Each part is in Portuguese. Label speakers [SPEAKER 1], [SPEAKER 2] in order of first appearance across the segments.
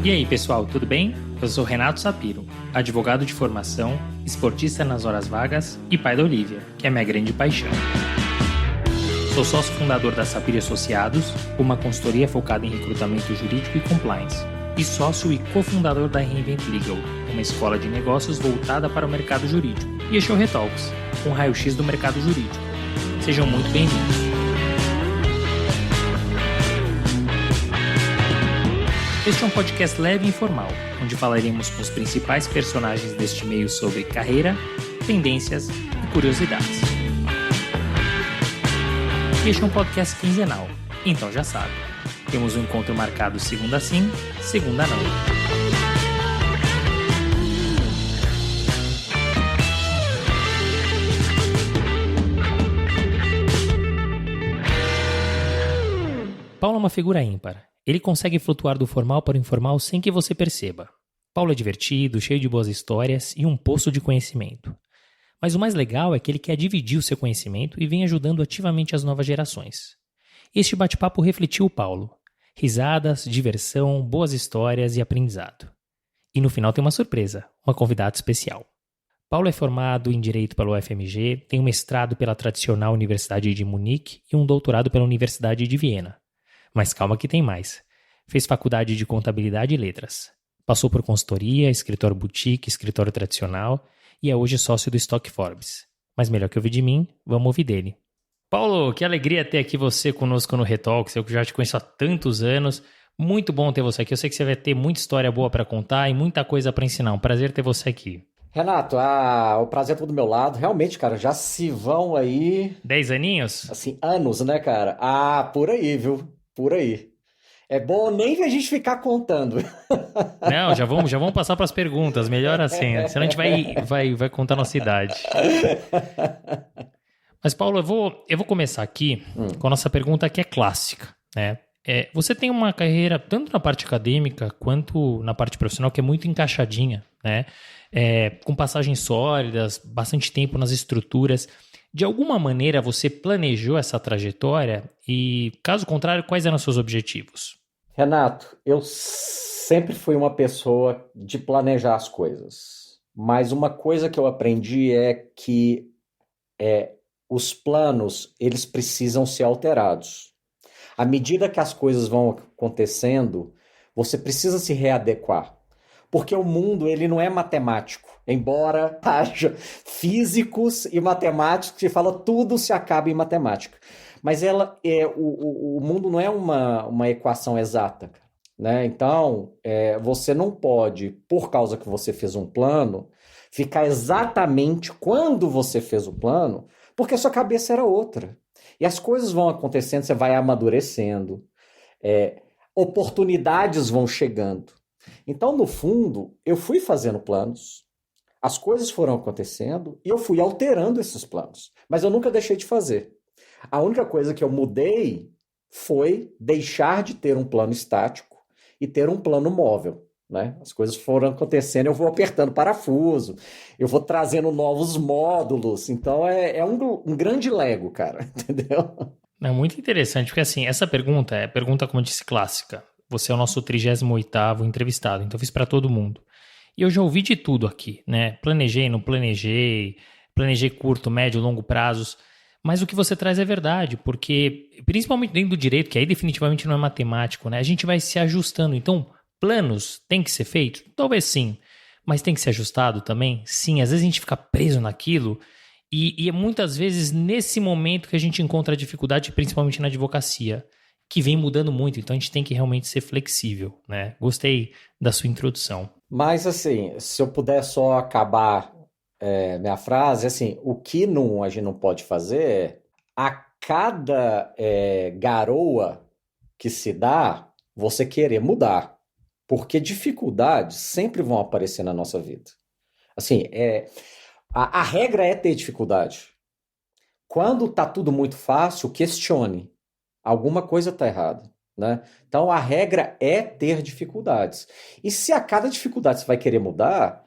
[SPEAKER 1] E aí, pessoal, tudo bem? Eu sou Renato Sapiro, advogado de formação, esportista nas horas vagas e pai da Olivia, que é minha grande paixão. Sou sócio fundador da Sapiro Associados, uma consultoria focada em recrutamento jurídico e compliance, e sócio e cofundador da Reinvent Legal, uma escola de negócios voltada para o mercado jurídico, e este é o Retalks, um raio-x do mercado jurídico. Sejam muito bem-vindos. Este é um podcast leve e informal, onde falaremos com os principais personagens deste meio sobre carreira, tendências e curiosidades. Este é um podcast quinzenal, então já sabe, temos um encontro marcado segunda sim, segunda não. Paulo é uma figura ímpar. Ele consegue flutuar do formal para o informal sem que você perceba. Paulo é divertido, cheio de boas histórias e um poço de conhecimento. Mas o mais legal é que ele quer dividir o seu conhecimento e vem ajudando ativamente as novas gerações. Este bate-papo refletiu o Paulo. Risadas, diversão, boas histórias e aprendizado. E no final tem uma surpresa, uma convidada especial. Paulo é formado em Direito pela UFMG, tem um mestrado pela tradicional Universidade de Munique e um doutorado pela Universidade de Viena. Mas calma que tem mais. Fez faculdade de Contabilidade e Letras. Passou por consultoria, escritório boutique, escritório tradicional e é hoje sócio do Stock Forbes. Mas melhor que ouvir de mim, vamos ouvir dele. Paulo, que alegria ter aqui você conosco no Retalks. Eu que já te conheço há tantos anos. Muito bom ter você aqui. Eu sei que você vai ter muita história boa para contar e muita coisa para ensinar. Um prazer ter você aqui.
[SPEAKER 2] Renato, o prazer é todo do meu lado. Realmente, cara, já se vão aí...
[SPEAKER 1] 10 aninhos?
[SPEAKER 2] Assim, anos, né, cara? Por aí, viu? Por aí. É bom nem a gente ficar contando.
[SPEAKER 1] Não, já vamos passar para as perguntas. Melhor assim, senão a gente vai contar a nossa idade. Mas, Paulo, eu vou começar aqui com a nossa pergunta que é clássica, né? Você tem uma carreira, tanto na parte acadêmica quanto na parte profissional, que é muito encaixadinha, né? Com passagens sólidas, bastante tempo nas estruturas. De alguma maneira, você planejou essa trajetória e, caso contrário, quais eram os seus objetivos?
[SPEAKER 2] Renato, eu sempre fui uma pessoa de planejar as coisas. Mas uma coisa que eu aprendi é que os planos, eles precisam ser alterados. À medida que as coisas vão acontecendo, você precisa se readequar. Porque o mundo, ele não é matemático. Embora haja físicos e matemáticos que falam tudo se acaba em matemática. Mas o mundo não é uma equação exata, né? Então, você não pode, por causa que você fez um plano, ficar exatamente quando você fez o plano, porque a sua cabeça era outra. E as coisas vão acontecendo, você vai amadurecendo, oportunidades vão chegando. Então, no fundo, eu fui fazendo planos, as coisas foram acontecendo e eu fui alterando esses planos. Mas eu nunca deixei de fazer. A única coisa que eu mudei foi deixar de ter um plano estático e ter um plano móvel, né? As coisas foram acontecendo, eu vou apertando parafuso, eu vou trazendo novos módulos. Então, é um grande Lego, cara, entendeu?
[SPEAKER 1] É muito interessante, porque assim, essa pergunta é pergunta, como eu disse, clássica. Você é o nosso 38º entrevistado, então eu fiz para todo mundo. E eu já ouvi de tudo aqui, né? Planejei, não planejei, planejei curto, médio, longo prazos. Mas o que você traz é verdade, porque, principalmente dentro do direito, que aí definitivamente não é matemático, né? A gente vai se ajustando. Então, planos têm que ser feitos? Talvez sim. Mas tem que ser ajustado também? Sim. Às vezes a gente fica preso naquilo e é muitas vezes nesse momento que a gente encontra a dificuldade, principalmente na advocacia, que vem mudando muito, então a gente tem que realmente ser flexível, né? Gostei da sua introdução.
[SPEAKER 2] Mas, assim, se eu puder só acabar minha frase, assim, o que a gente não pode fazer é, a cada garoa que se dá, você querer mudar. Porque dificuldades sempre vão aparecer na nossa vida. Assim, a regra é ter dificuldade. Quando tá tudo muito fácil, questione. Alguma coisa está errada, né? Então, a regra é ter dificuldades. E se a cada dificuldade você vai querer mudar,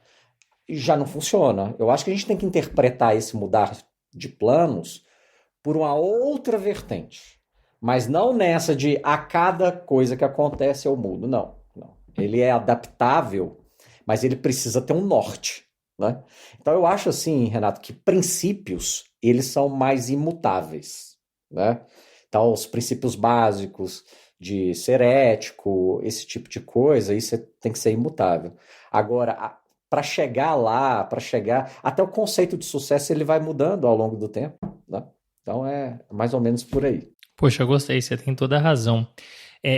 [SPEAKER 2] já não funciona. Eu acho que a gente tem que interpretar esse mudar de planos por uma outra vertente. Mas não nessa de a cada coisa que acontece eu mudo. Não. ele é adaptável, mas ele precisa ter um norte, né? Então eu acho assim, Renato, que princípios, eles são mais imutáveis, né? Então os princípios básicos de ser ético, esse tipo de coisa, isso tem que ser imutável. Agora, para chegar lá, até o conceito de sucesso ele vai mudando ao longo do tempo, né? Então é mais ou menos por aí.
[SPEAKER 1] Poxa, eu gostei, você tem toda a razão.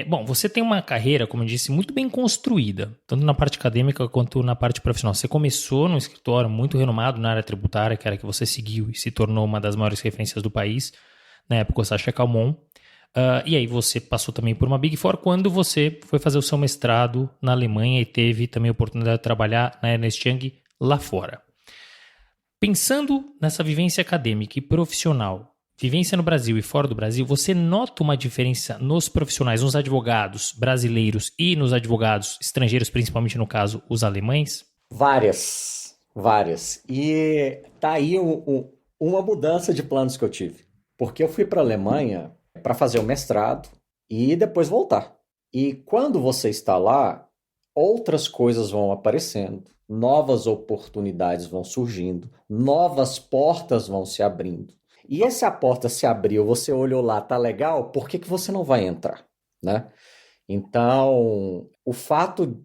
[SPEAKER 1] Bom, você tem uma carreira, como eu disse, muito bem construída, tanto na parte acadêmica quanto na parte profissional. Você começou num escritório muito renomado na área tributária, que era que você seguiu e se tornou uma das maiores referências do país, na época o Sacha Calmon. E aí você passou também por uma Big Four quando você foi fazer o seu mestrado na Alemanha e teve também a oportunidade de trabalhar na Ernst Young lá fora. Pensando nessa vivência acadêmica e profissional, vivência no Brasil e fora do Brasil, você nota uma diferença nos profissionais, nos advogados brasileiros e nos advogados estrangeiros, principalmente no caso os alemães?
[SPEAKER 2] Várias. E tá aí uma mudança de planos que eu tive. Porque eu fui para a Alemanha para fazer o mestrado e depois voltar. E quando você está lá, outras coisas vão aparecendo, novas oportunidades vão surgindo, novas portas vão se abrindo. E essa porta se abriu, você olhou lá, tá legal, por que você não vai entrar, né? Então, o fato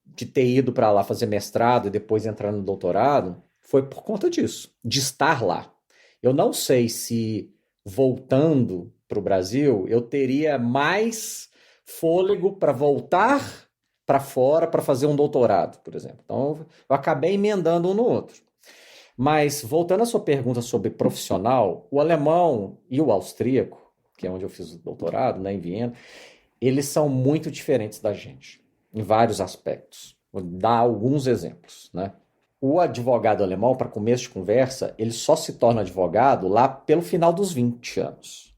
[SPEAKER 2] de ter ido para lá fazer mestrado e depois entrar no doutorado foi por conta disso, de estar lá. Eu não sei se voltando para o Brasil eu teria mais fôlego para voltar para fora para fazer um doutorado, por exemplo. Então, eu acabei emendando um no outro. Mas, voltando à sua pergunta sobre profissional, o alemão e o austríaco, que é onde eu fiz o doutorado, né, em Viena, eles são muito diferentes da gente, em vários aspectos. Vou dar alguns exemplos, né? O advogado alemão, para começo de conversa, ele só se torna advogado lá pelo final dos 20 anos,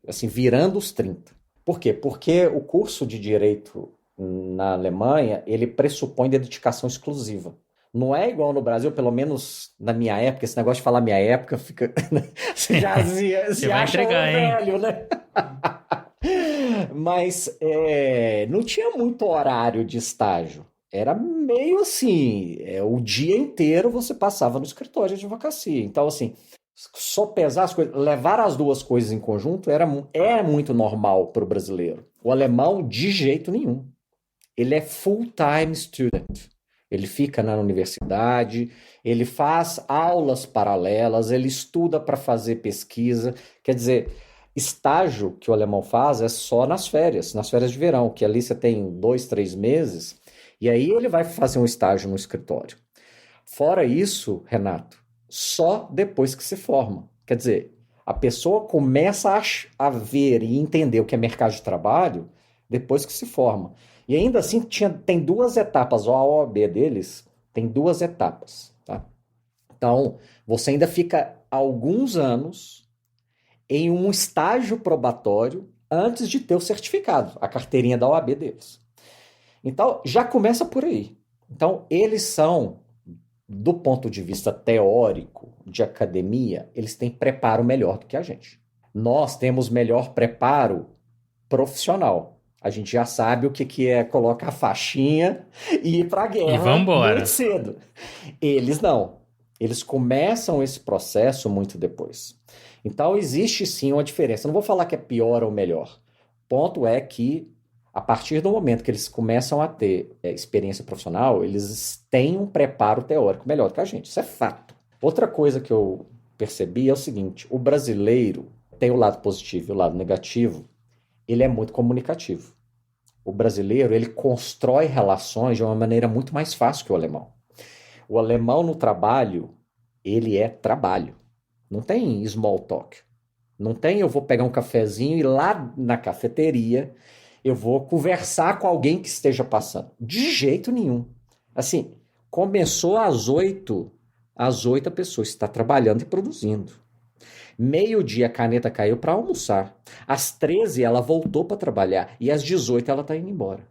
[SPEAKER 2] assim, virando os 30. Por quê? Porque o curso de direito na Alemanha, ele pressupõe dedicação exclusiva. Não é igual no Brasil, pelo menos na minha época, esse negócio de falar minha época fica. Você já se
[SPEAKER 1] vai
[SPEAKER 2] acha
[SPEAKER 1] entregar,
[SPEAKER 2] velho, né? Mas não tinha muito horário de estágio. Era meio assim, o dia inteiro você passava no escritório de advocacia. Então, assim, só pesar as coisas, levar as duas coisas em conjunto é muito normal para o brasileiro. O alemão, de jeito nenhum. Ele é full-time student. Ele fica na universidade, ele faz aulas paralelas, ele estuda para fazer pesquisa. Quer dizer, estágio que o alemão faz é só nas férias de verão, que ali você tem 2, 3 meses, e aí ele vai fazer um estágio no escritório. Fora isso, Renato, só depois que se forma. Quer dizer, a pessoa começa a ver e entender o que é mercado de trabalho depois que se forma. E ainda assim tem 2 etapas, a OAB deles tem 2 etapas. Tá? Então, você ainda fica alguns anos em um estágio probatório antes de ter o certificado, a carteirinha da OAB deles. Então, já começa por aí. Então, eles são, do ponto de vista teórico, de academia, eles têm preparo melhor do que a gente. Nós temos melhor preparo profissional. A gente já sabe o que é colocar a faixinha e ir para a guerra muito cedo. Eles não. Eles começam esse processo muito depois. Então, existe sim uma diferença. Não vou falar que é pior ou melhor. O ponto é que, a partir do momento que eles começam a ter experiência profissional, eles têm um preparo teórico melhor do que a gente. Isso é fato. Outra coisa que eu percebi é o seguinte: o brasileiro tem o lado positivo e o lado negativo. Ele é muito comunicativo. O brasileiro, ele constrói relações de uma maneira muito mais fácil que o alemão. O alemão no trabalho, ele é trabalho. Não tem small talk. Não tem eu vou pegar um cafezinho e lá na cafeteria eu vou conversar com alguém que esteja passando. De jeito nenhum. Assim, começou às 8 a pessoa está trabalhando e produzindo. Meio-dia a caneta caiu para almoçar. Às 13 ela voltou para trabalhar. E às 18 ela está indo embora.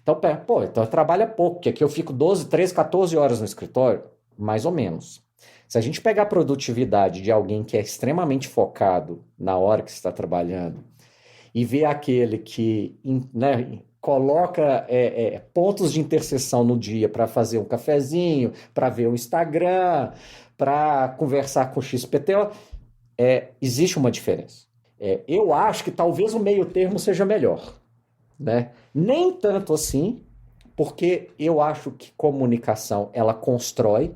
[SPEAKER 2] Então, então trabalha pouco, porque aqui eu fico 12, 13, 14 horas no escritório, mais ou menos. Se a gente pegar a produtividade de alguém que é extremamente focado na hora que está trabalhando e ver aquele que, né, coloca pontos de interseção no dia para fazer um cafezinho, para ver o Instagram, para conversar com o XPTO, existe uma diferença. Eu acho que talvez o meio termo seja melhor, né? Nem tanto assim, porque eu acho que comunicação, ela constrói,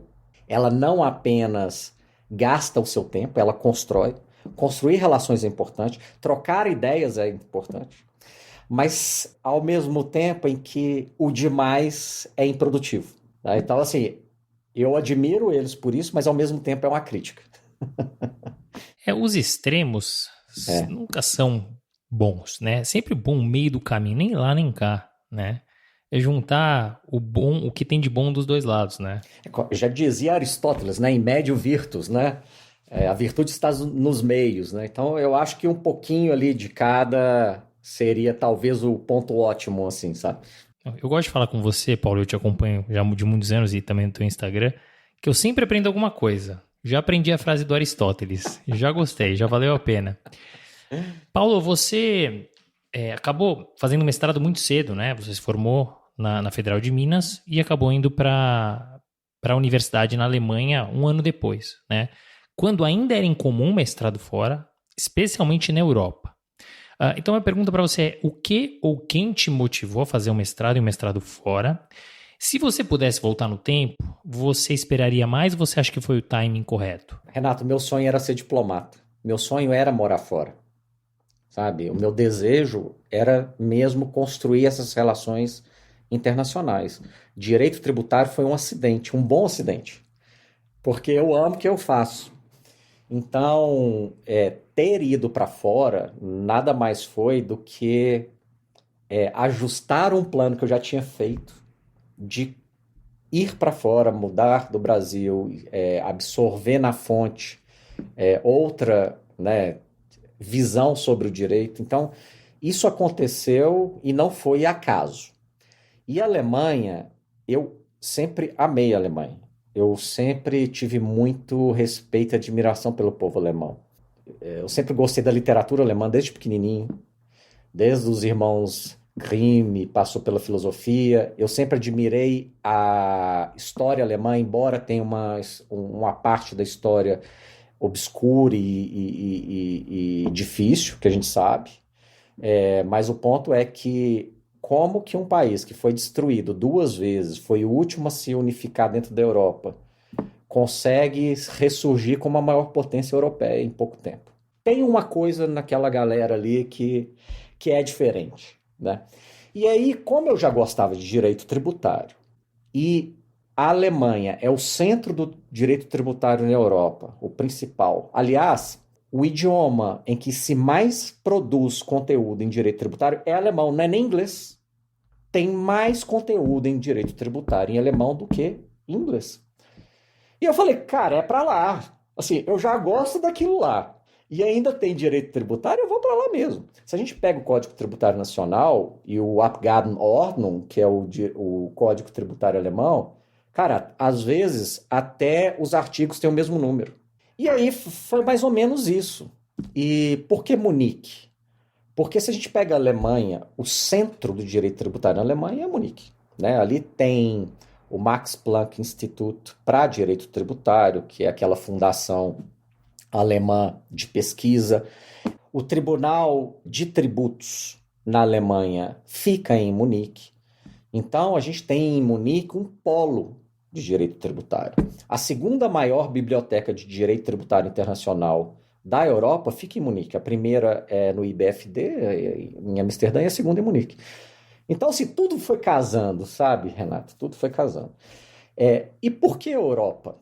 [SPEAKER 2] ela não apenas gasta o seu tempo, ela constrói. Construir relações é importante, trocar ideias é importante, mas ao mesmo tempo em que o demais é improdutivo, tá? Então, assim, eu admiro eles por isso, mas ao mesmo tempo é uma crítica.
[SPEAKER 1] Os extremos
[SPEAKER 2] É.
[SPEAKER 1] nunca são bons, né? Sempre bom o meio do caminho, nem lá nem cá, né? É juntar o bom, o que tem de bom dos dois lados, né?
[SPEAKER 2] Já dizia Aristóteles, né? Em médio virtus, né? A virtude está nos meios, né? Então eu acho que um pouquinho ali de cada seria talvez o ponto ótimo, assim, sabe?
[SPEAKER 1] Eu gosto de falar com você, Paulo, eu te acompanho já de muitos anos e também no teu Instagram, que eu sempre aprendo alguma coisa. Já aprendi a frase do Aristóteles, já gostei, já valeu a pena. Paulo, você acabou fazendo mestrado muito cedo, né? Você se formou na Federal de Minas e acabou indo para a universidade na Alemanha um ano depois, né? Quando ainda era incomum mestrado fora, especialmente na Europa. Então a pergunta para você é: o que ou quem te motivou a fazer um mestrado e um mestrado fora? Se você pudesse voltar no tempo, você esperaria mais ou você acha que foi o timing correto?
[SPEAKER 2] Renato, meu sonho era ser diplomata. Meu sonho era morar fora, sabe? O meu desejo era mesmo construir essas relações internacionais. Direito tributário foi um acidente, um bom acidente, porque eu amo o que eu faço. Então, ter ido para fora nada mais foi do que ajustar um plano que eu já tinha feito de ir para fora, mudar do Brasil, absorver na fonte outra, né, visão sobre o direito. Então, isso aconteceu e não foi acaso. E a Alemanha, eu sempre amei a Alemanha. Eu sempre tive muito respeito e admiração pelo povo alemão. Eu sempre gostei da literatura alemã desde pequenininho, desde os irmãos Grimm, passou pela filosofia. Eu sempre admirei a história alemã, embora tenha uma parte da história obscura e difícil, que a gente sabe. Mas o ponto é que como que um país que foi destruído 2 vezes, foi o último a se unificar dentro da Europa, consegue ressurgir como a maior potência europeia em pouco tempo. Tem uma coisa naquela galera ali que é diferente, né? E aí, como eu já gostava de direito tributário, e a Alemanha é o centro do direito tributário na Europa, o principal. Aliás, o idioma em que se mais produz conteúdo em direito tributário é alemão, não é nem inglês. Tem mais conteúdo em direito tributário em alemão do que em inglês. E eu falei, cara, é pra lá. Assim, eu já gosto daquilo lá. E ainda tem direito tributário, eu vou para lá mesmo. Se a gente pega o Código Tributário Nacional e o Abgabenordnung, que é o Código Tributário Alemão, cara, às vezes até os artigos têm o mesmo número. E aí foi mais ou menos isso. E por que Munique? Porque se a gente pega a Alemanha, o centro do direito tributário na Alemanha é Munique, né? Ali tem o Max Planck Institute para Direito Tributário, que é aquela fundação alemã de pesquisa. O Tribunal de Tributos na Alemanha fica em Munique. Então, a gente tem em Munique um polo de direito tributário. A segunda maior biblioteca de direito tributário internacional da Europa fica em Munique. A primeira é no IBFD, em Amsterdã, e a segunda em Munique. Então, assim, tudo foi casando, sabe, Renato? Tudo foi casando. E por que Europa?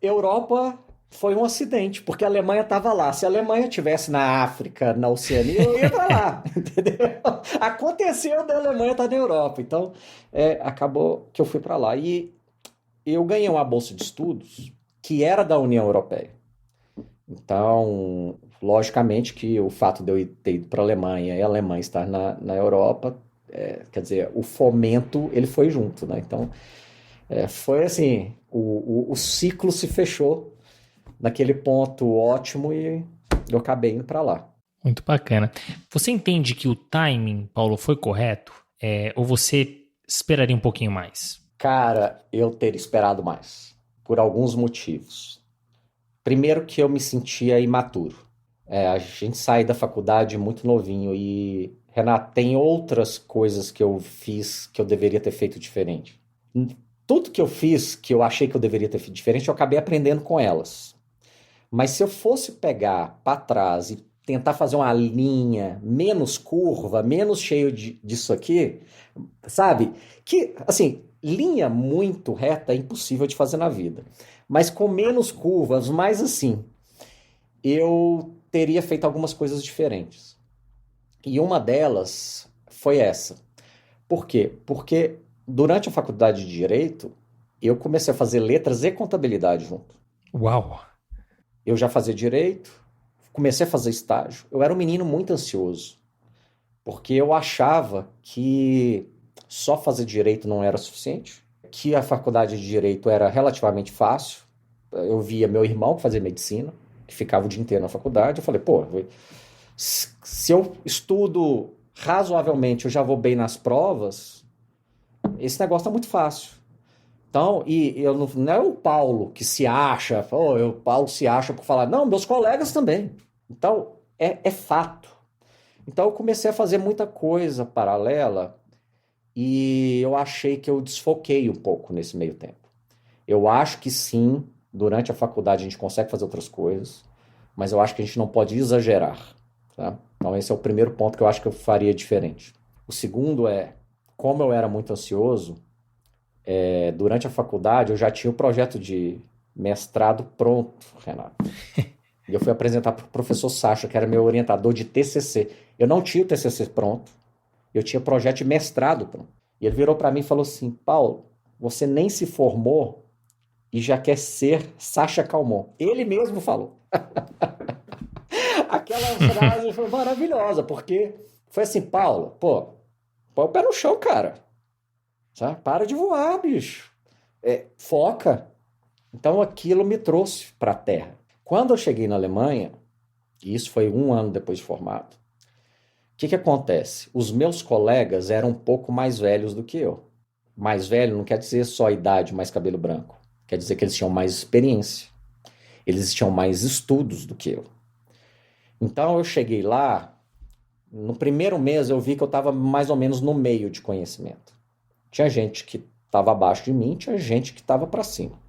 [SPEAKER 2] Europa foi um acidente, porque a Alemanha estava lá. Se a Alemanha estivesse na África, na Oceania, eu ia para lá, entendeu? Aconteceu da Alemanha estar na Europa. Então, acabou que eu fui para lá. E eu ganhei uma bolsa de estudos que era da União Europeia. Então, logicamente que o fato de eu ter ido para a Alemanha e a Alemanha estar na Europa, quer dizer, o fomento, ele foi junto, né? Então, foi assim, o ciclo se fechou naquele ponto ótimo e eu acabei indo para lá.
[SPEAKER 1] Muito bacana. Você entende que o timing, Paulo, foi correto? Ou você esperaria um pouquinho mais?
[SPEAKER 2] Cara, eu teria esperado mais, por alguns motivos. Primeiro que eu me sentia imaturo. A gente sai da faculdade muito novinho e, Renato, tem outras coisas que eu fiz que eu deveria ter feito diferente. Tudo que eu fiz que eu achei que eu deveria ter feito diferente, eu acabei aprendendo com elas. Mas se eu fosse pegar para trás e tentar fazer uma linha menos curva, menos cheio disso aqui, sabe? Que, assim, linha muito reta é impossível de fazer na vida. Mas com menos curvas, mais assim, eu teria feito algumas coisas diferentes. E uma delas foi essa. Por quê? Porque durante a faculdade de Direito, eu comecei a fazer letras e contabilidade junto.
[SPEAKER 1] Uau!
[SPEAKER 2] Eu já fazia Direito, comecei a fazer estágio. Eu era um menino muito ansioso, porque eu achava que só fazer Direito não era suficiente, que a faculdade de Direito era relativamente fácil. Eu via meu irmão que fazia medicina, que ficava o dia inteiro na faculdade. Eu falei, pô, se eu estudo razoavelmente, eu já vou bem nas provas, esse negócio tá muito fácil. Então, e eu não é o Paulo que se acha, o Paulo se acha por falar, não, meus colegas também. Então, é fato. Então, eu comecei a fazer muita coisa paralela e eu achei que eu desfoquei um pouco nesse meio tempo. Eu acho que sim, durante a faculdade a gente consegue fazer outras coisas, mas eu acho que a gente não pode exagerar. Tá? Então, esse é o primeiro ponto que eu acho que eu faria diferente. O segundo é, como eu era muito ansioso, durante a faculdade eu já tinha o projeto de mestrado pronto, Renato. E eu fui apresentar para o professor Sacha, que era meu orientador de TCC. Eu não tinha o TCC pronto, eu tinha projeto de mestrado pronto. E ele virou para mim e falou assim, Paulo, você nem se formou e já quer ser Sacha Calmon. Ele mesmo falou. Aquela frase foi maravilhosa, porque foi assim, Paulo, põe o pé no chão, cara. Sabe? Para de voar, bicho. Foca. Então aquilo me trouxe para a terra. Quando eu cheguei na Alemanha, e isso foi 1 ano depois de formado, o que acontece? Os meus colegas eram um pouco mais velhos do que eu. Mais velho não quer dizer só idade, mais cabelo branco. Quer dizer que eles tinham mais experiência. Eles tinham mais estudos do que eu. Então eu cheguei lá, no primeiro mês eu vi que eu estava mais ou menos no meio de conhecimento. Tinha gente que estava abaixo de mim, tinha gente que estava para cima.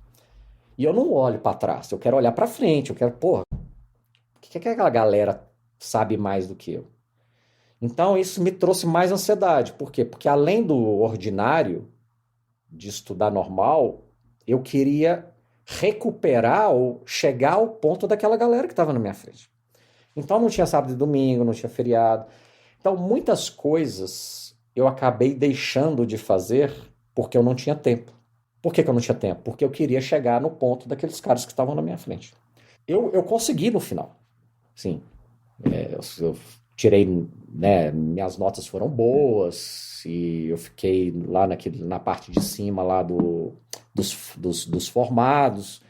[SPEAKER 2] E eu não olho para trás, eu quero olhar para frente, eu quero, o que aquela galera sabe mais do que eu? Então isso me trouxe mais ansiedade. Por quê? Porque além do ordinário, de estudar normal, eu queria recuperar ou chegar ao ponto daquela galera que estava na minha frente. Então não tinha sábado e domingo, não tinha feriado. Então muitas coisas eu acabei deixando de fazer porque eu não tinha tempo. Por que eu não tinha tempo? Porque eu queria chegar no ponto daqueles caras que estavam na minha frente. Eu consegui no final. Sim. Eu tirei, né, minhas notas foram boas e eu fiquei lá na parte de cima lá dos formados.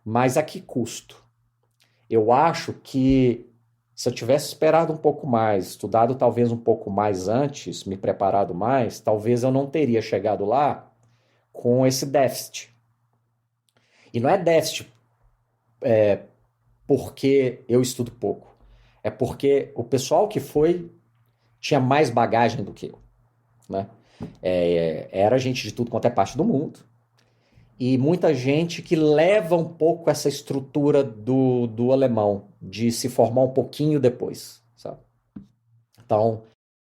[SPEAKER 2] Mas a que custo? Eu acho que se eu tivesse esperado um pouco mais, estudado talvez um pouco mais antes, me preparado mais, talvez eu não teria chegado lá com esse déficit. E não é déficit porque eu estudo pouco. É porque o pessoal que foi tinha mais bagagem do que eu. Né? Era gente de tudo quanto é parte do mundo. E muita gente que leva um pouco essa estrutura do alemão, de se formar um pouquinho depois, sabe? Então,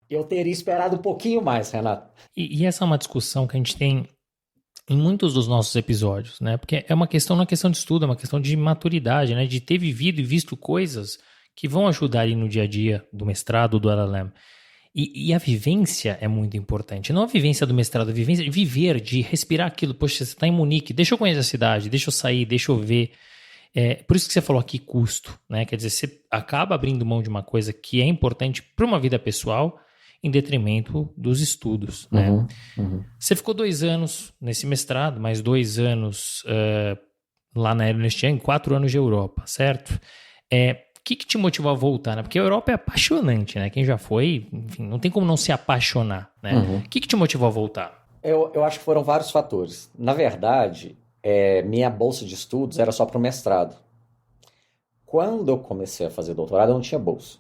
[SPEAKER 2] eu teria esperado um pouquinho mais, Renato.
[SPEAKER 1] E essa é uma discussão que a gente tem em muitos dos nossos episódios, né? Porque é uma questão, não é questão de estudo, é uma questão de maturidade, né? De ter vivido e visto coisas que vão ajudar aí no dia a dia do mestrado, do LLM. E a vivência é muito importante. Não a vivência do mestrado, a vivência de viver, de respirar aquilo. Poxa, você está em Munique, deixa eu conhecer a cidade, deixa eu sair, deixa eu ver. Por isso que você falou aqui custo, né? Quer dizer, você acaba abrindo mão de uma coisa que é importante para uma vida pessoal em detrimento dos estudos, né?
[SPEAKER 2] Uhum.
[SPEAKER 1] Você ficou 2 anos nesse mestrado, mais 2 anos lá na Ernst Young, 4 anos de Europa, certo? que te motivou a voltar, né? Porque a Europa é apaixonante, né? Quem já foi, enfim, não tem como não se apaixonar, né? O que te motivou a voltar?
[SPEAKER 2] Eu acho que foram vários fatores. Na verdade, minha bolsa de estudos era só para o mestrado. Quando eu comecei a fazer doutorado, eu não tinha bolsa.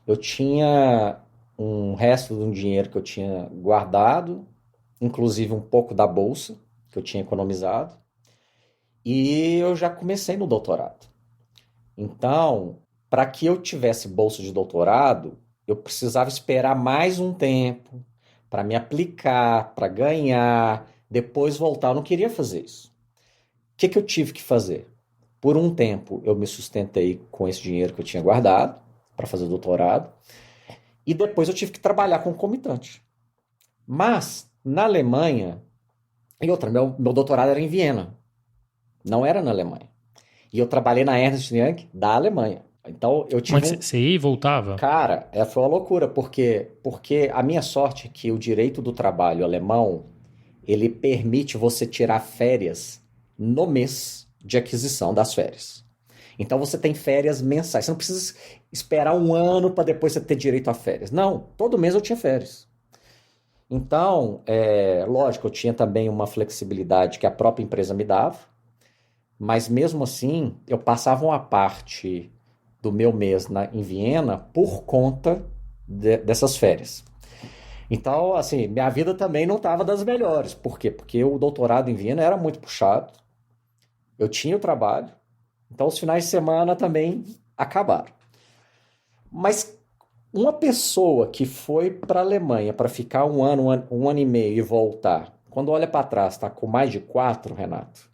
[SPEAKER 2] Eu tinha um resto de um dinheiro que eu tinha guardado, inclusive um pouco da bolsa que eu tinha economizado, e eu já comecei no doutorado. Então, para que eu tivesse bolsa de doutorado, eu precisava esperar mais um tempo para me aplicar, para ganhar, depois voltar. Eu não queria fazer isso. O que eu tive que fazer? Por um tempo, eu me sustentei com esse dinheiro que eu tinha guardado para fazer o doutorado, e depois eu tive que trabalhar concomitante. Mas, na Alemanha, e outra, meu doutorado era em Viena, não era na Alemanha. E eu trabalhei na Ernst Young da Alemanha. Então, eu tive
[SPEAKER 1] Mas você ia e voltava?
[SPEAKER 2] Cara, foi uma loucura, porque a minha sorte é que o direito do trabalho alemão, ele permite você tirar férias no mês de aquisição das férias. Então você tem férias mensais. Você não precisa esperar um ano para depois você ter direito a férias. Não, todo mês eu tinha férias. Então, lógico, eu tinha também uma flexibilidade que a própria empresa me dava, mas mesmo assim, eu passava uma parte do meu mês em Viena por conta dessas férias. Então, assim, minha vida também não estava das melhores. Por quê? Porque o doutorado em Viena era muito puxado, eu tinha o trabalho, então os finais de semana também acabaram. Mas uma pessoa que foi para a Alemanha para ficar um ano e meio e voltar, quando olha para trás, está com mais de 4, Renato,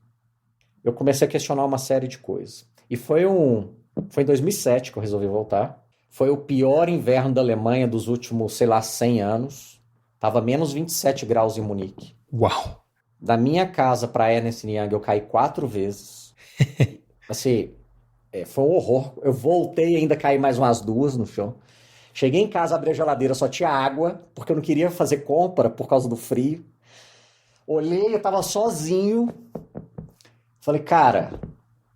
[SPEAKER 2] eu comecei a questionar uma série de coisas. E foi em 2007 que eu resolvi voltar. Foi o pior inverno da Alemanha dos últimos, sei lá, 100 anos. Tava menos 27 graus em Munique.
[SPEAKER 1] Uau!
[SPEAKER 2] Da minha casa para Ernst Young eu caí 4 vezes. Assim, foi um horror. Eu voltei e ainda caí mais umas 2 no chão. Cheguei em casa, abri a geladeira, só tinha água, porque eu não queria fazer compra por causa do frio. Olhei, eu tava sozinho. Falei, cara,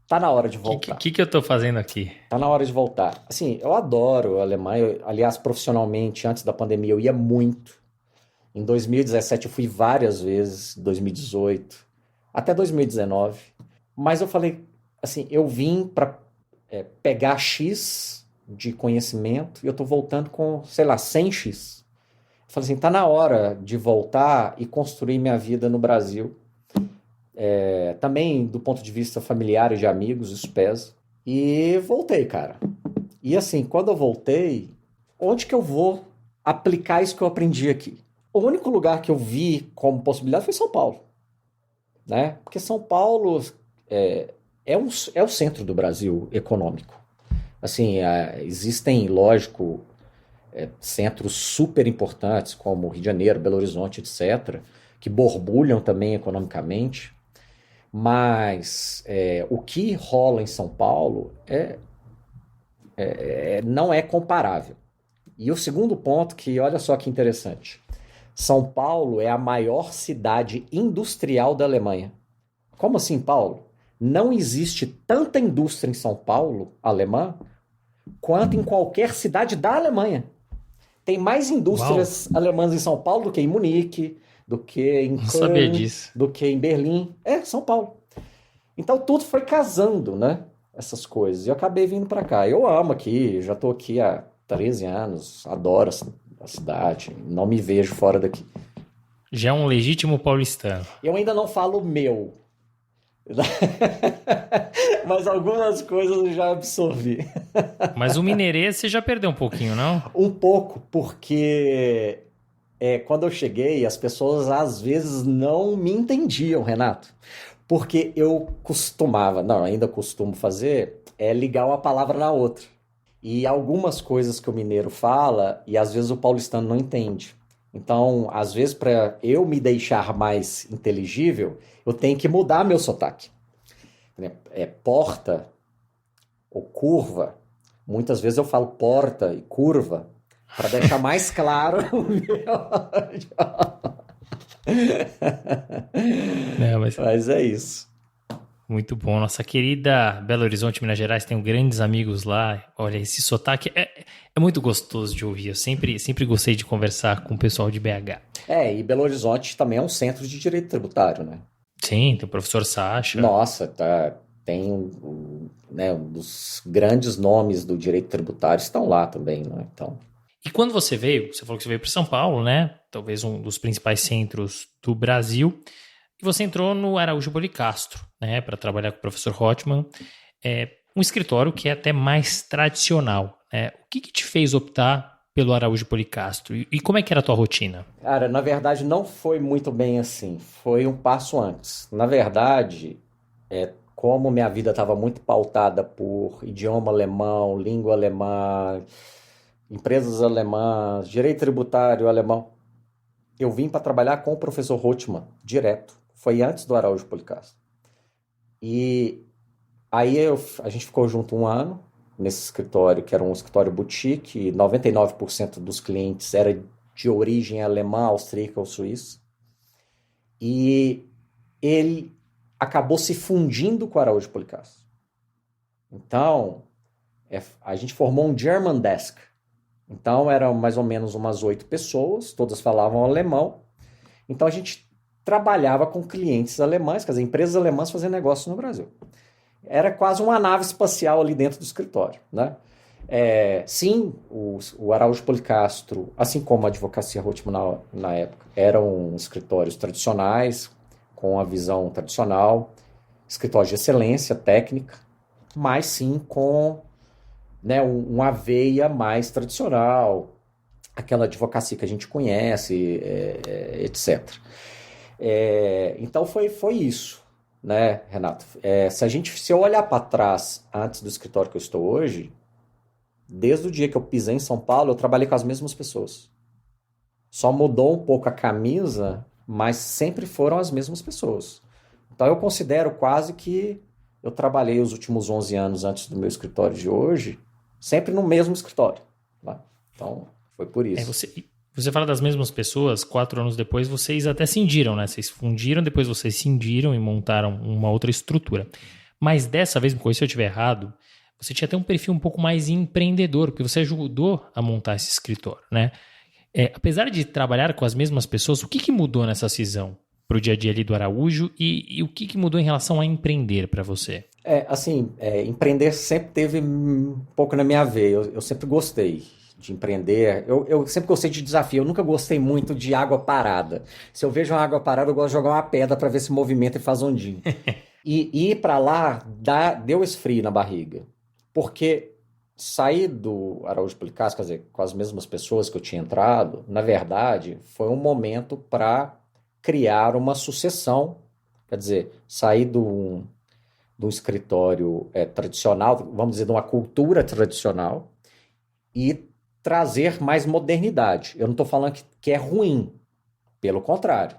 [SPEAKER 2] tá na hora de voltar.
[SPEAKER 1] O que eu tô fazendo aqui?
[SPEAKER 2] Tá na hora de voltar. Assim, eu adoro a Alemanha. Aliás, profissionalmente, antes da pandemia, eu ia muito. Em 2017 eu fui várias vezes, 2018, até 2019. Mas eu falei, assim, eu vim para pegar X de conhecimento e eu tô voltando com, sei lá, 100x. Eu falei assim, tá na hora de voltar e construir minha vida no Brasil. Também do ponto de vista familiar e de amigos, isso pesa. E voltei, cara. E assim, quando eu voltei, onde que eu vou aplicar isso que eu aprendi aqui? O único lugar que eu vi como possibilidade foi São Paulo, né? Porque São Paulo é o centro do Brasil econômico. Assim, existem, lógico, centros super importantes como Rio de Janeiro, Belo Horizonte, etc., que borbulham também economicamente. Mas o que rola em São Paulo não é comparável. E o segundo ponto, que olha só que interessante, São Paulo é a maior cidade industrial da Alemanha. Como assim, Paulo? Não existe tanta indústria em São Paulo, alemã, quanto em qualquer cidade da Alemanha. Tem mais indústrias alemãs em São Paulo do que em Munique, do que em Köln, do que em Berlim. São Paulo. Então tudo foi casando, né? Essas coisas. E eu acabei vindo para cá. Eu amo aqui, já tô aqui há 13 anos, adoro a cidade, não me vejo fora daqui.
[SPEAKER 1] Já é um legítimo paulistano.
[SPEAKER 2] Eu ainda não falo meu. Mas algumas coisas eu já absorvi.
[SPEAKER 1] Mas o mineirês você já perdeu um pouquinho, não?
[SPEAKER 2] Um pouco, porque quando eu cheguei, as pessoas às vezes não me entendiam, Renato. Porque eu ainda costumo fazer, ligar uma palavra na outra. E algumas coisas que o mineiro fala, e às vezes o paulistano não entende. Então, às vezes, para eu me deixar mais inteligível, eu tenho que mudar meu sotaque. Porta ou curva. Muitas vezes eu falo porta e curva para deixar mais claro o meu. Mas é isso.
[SPEAKER 1] Muito bom. Nossa querida Belo Horizonte, Minas Gerais, tenho grandes amigos lá. Olha, esse sotaque é muito gostoso de ouvir. Eu sempre gostei de conversar com o pessoal de BH.
[SPEAKER 2] E Belo Horizonte também é um centro de direito tributário, né?
[SPEAKER 1] Sim, tem o professor Sacha.
[SPEAKER 2] Nossa, tem né, um dos grandes nomes do direito tributário estão lá também, né? Então...
[SPEAKER 1] E quando você falou que você veio para São Paulo, né? Talvez um dos principais centros do Brasil. E você entrou no Araújo Policastro, né? Para trabalhar com o professor Hotman. Um escritório que é até mais tradicional, né? O que te fez optar pelo Araújo Policastro? E como é que era a tua rotina?
[SPEAKER 2] Cara, na verdade não foi muito bem assim. Foi um passo antes. Na verdade, como minha vida estava muito pautada por idioma alemão, língua alemã, empresas alemãs, direito tributário alemão, eu vim para trabalhar com o professor Hotman, direto. Foi antes do Araújo Policastro. E aí a gente ficou junto um ano nesse escritório, que era um escritório boutique, 99% dos clientes era de origem alemã, austríaca ou suíça. E ele acabou se fundindo com o Araújo Policastro. Então, a gente formou um German Desk. Então, eram mais ou menos umas 8 pessoas, todas falavam alemão. Então, a gente trabalhava com clientes alemães, quer dizer, empresas alemãs fazendo negócio no Brasil. Era quase uma nave espacial ali dentro do escritório, né? Sim, o Araújo Policastro, assim como a Advocacia Hotman na época, eram escritórios tradicionais, com a visão tradicional, escritórios de excelência técnica, mas sim com, né, uma veia mais tradicional, aquela advocacia que a gente conhece, etc. Então foi isso, né, Renato? Se eu olhar para trás antes do escritório que eu estou hoje, desde o dia que eu pisei em São Paulo, eu trabalhei com as mesmas pessoas. Só mudou um pouco a camisa, mas sempre foram as mesmas pessoas. Então eu considero quase que eu trabalhei os últimos 11 anos antes do meu escritório de hoje, sempre no mesmo escritório. Tá? Então foi por isso.
[SPEAKER 1] Você fala das mesmas pessoas, 4 anos depois vocês até cindiram, né? Vocês fundiram, depois vocês cindiram e montaram uma outra estrutura. Mas dessa vez, me corrija se eu estiver errado, você tinha até um perfil um pouco mais empreendedor, porque você ajudou a montar esse escritório, né? Apesar de trabalhar com as mesmas pessoas, o que mudou nessa cisão para o dia a dia ali do Araújo e o que mudou em relação a empreender para você?
[SPEAKER 2] Empreender sempre teve um pouco na minha veia. Eu sempre gostei de empreender. Eu sempre gostei de desafio. Eu nunca gostei muito de água parada. Se eu vejo uma água parada, eu gosto de jogar uma pedra para ver se movimenta e faz ondinho. E ir para lá deu esse frio na barriga. Porque sair do Araújo Policastro, quer dizer, com as mesmas pessoas que eu tinha entrado, na verdade, foi um momento para criar uma sucessão. Quer dizer, sair do escritório tradicional, vamos dizer, de uma cultura tradicional, e trazer mais modernidade. Eu não estou falando que é ruim, pelo contrário.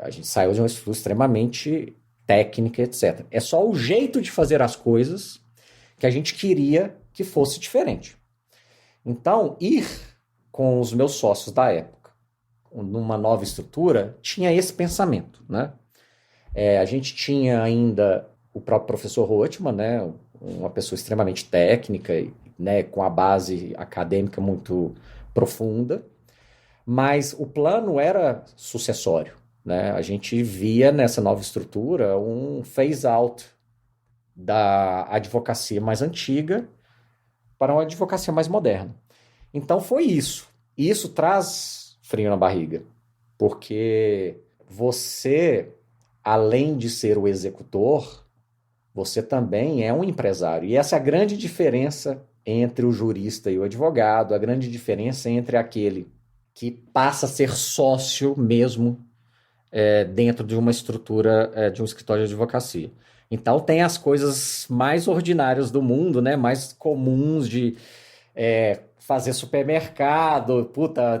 [SPEAKER 2] A gente saiu de uma estrutura extremamente técnica, etc. É só o jeito de fazer as coisas que a gente queria que fosse diferente. Então, ir com os meus sócios da época, numa nova estrutura, tinha esse pensamento, né? A gente tinha ainda o próprio professor Hotman, né? Uma pessoa extremamente técnica, né? Com a base acadêmica muito profunda, mas o plano era sucessório, né? A gente via nessa nova estrutura um phase-out da advocacia mais antiga para uma advocacia mais moderna. Então foi isso. E isso traz frio na barriga, porque você, além de ser o executor, você também é um empresário. E essa é a grande diferença entre o jurista e o advogado, a grande diferença entre aquele que passa a ser sócio mesmo dentro de uma estrutura de um escritório de advocacia. Então tem as coisas mais ordinárias do mundo, né? Mais comuns de fazer supermercado,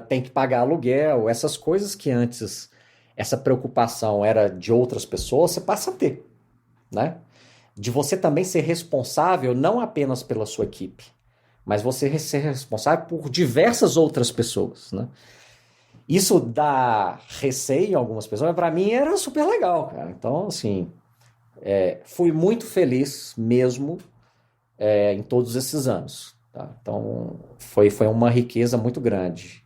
[SPEAKER 2] tem que pagar aluguel, essas coisas que antes essa preocupação era de outras pessoas, você passa a ter, né? De você também ser responsável não apenas pela sua equipe, mas você ser responsável por diversas outras pessoas, né? Isso dá receio em algumas pessoas, mas para mim era super legal, cara. Então, assim, Fui muito feliz mesmo em todos esses anos. Tá? Então, foi uma riqueza muito grande.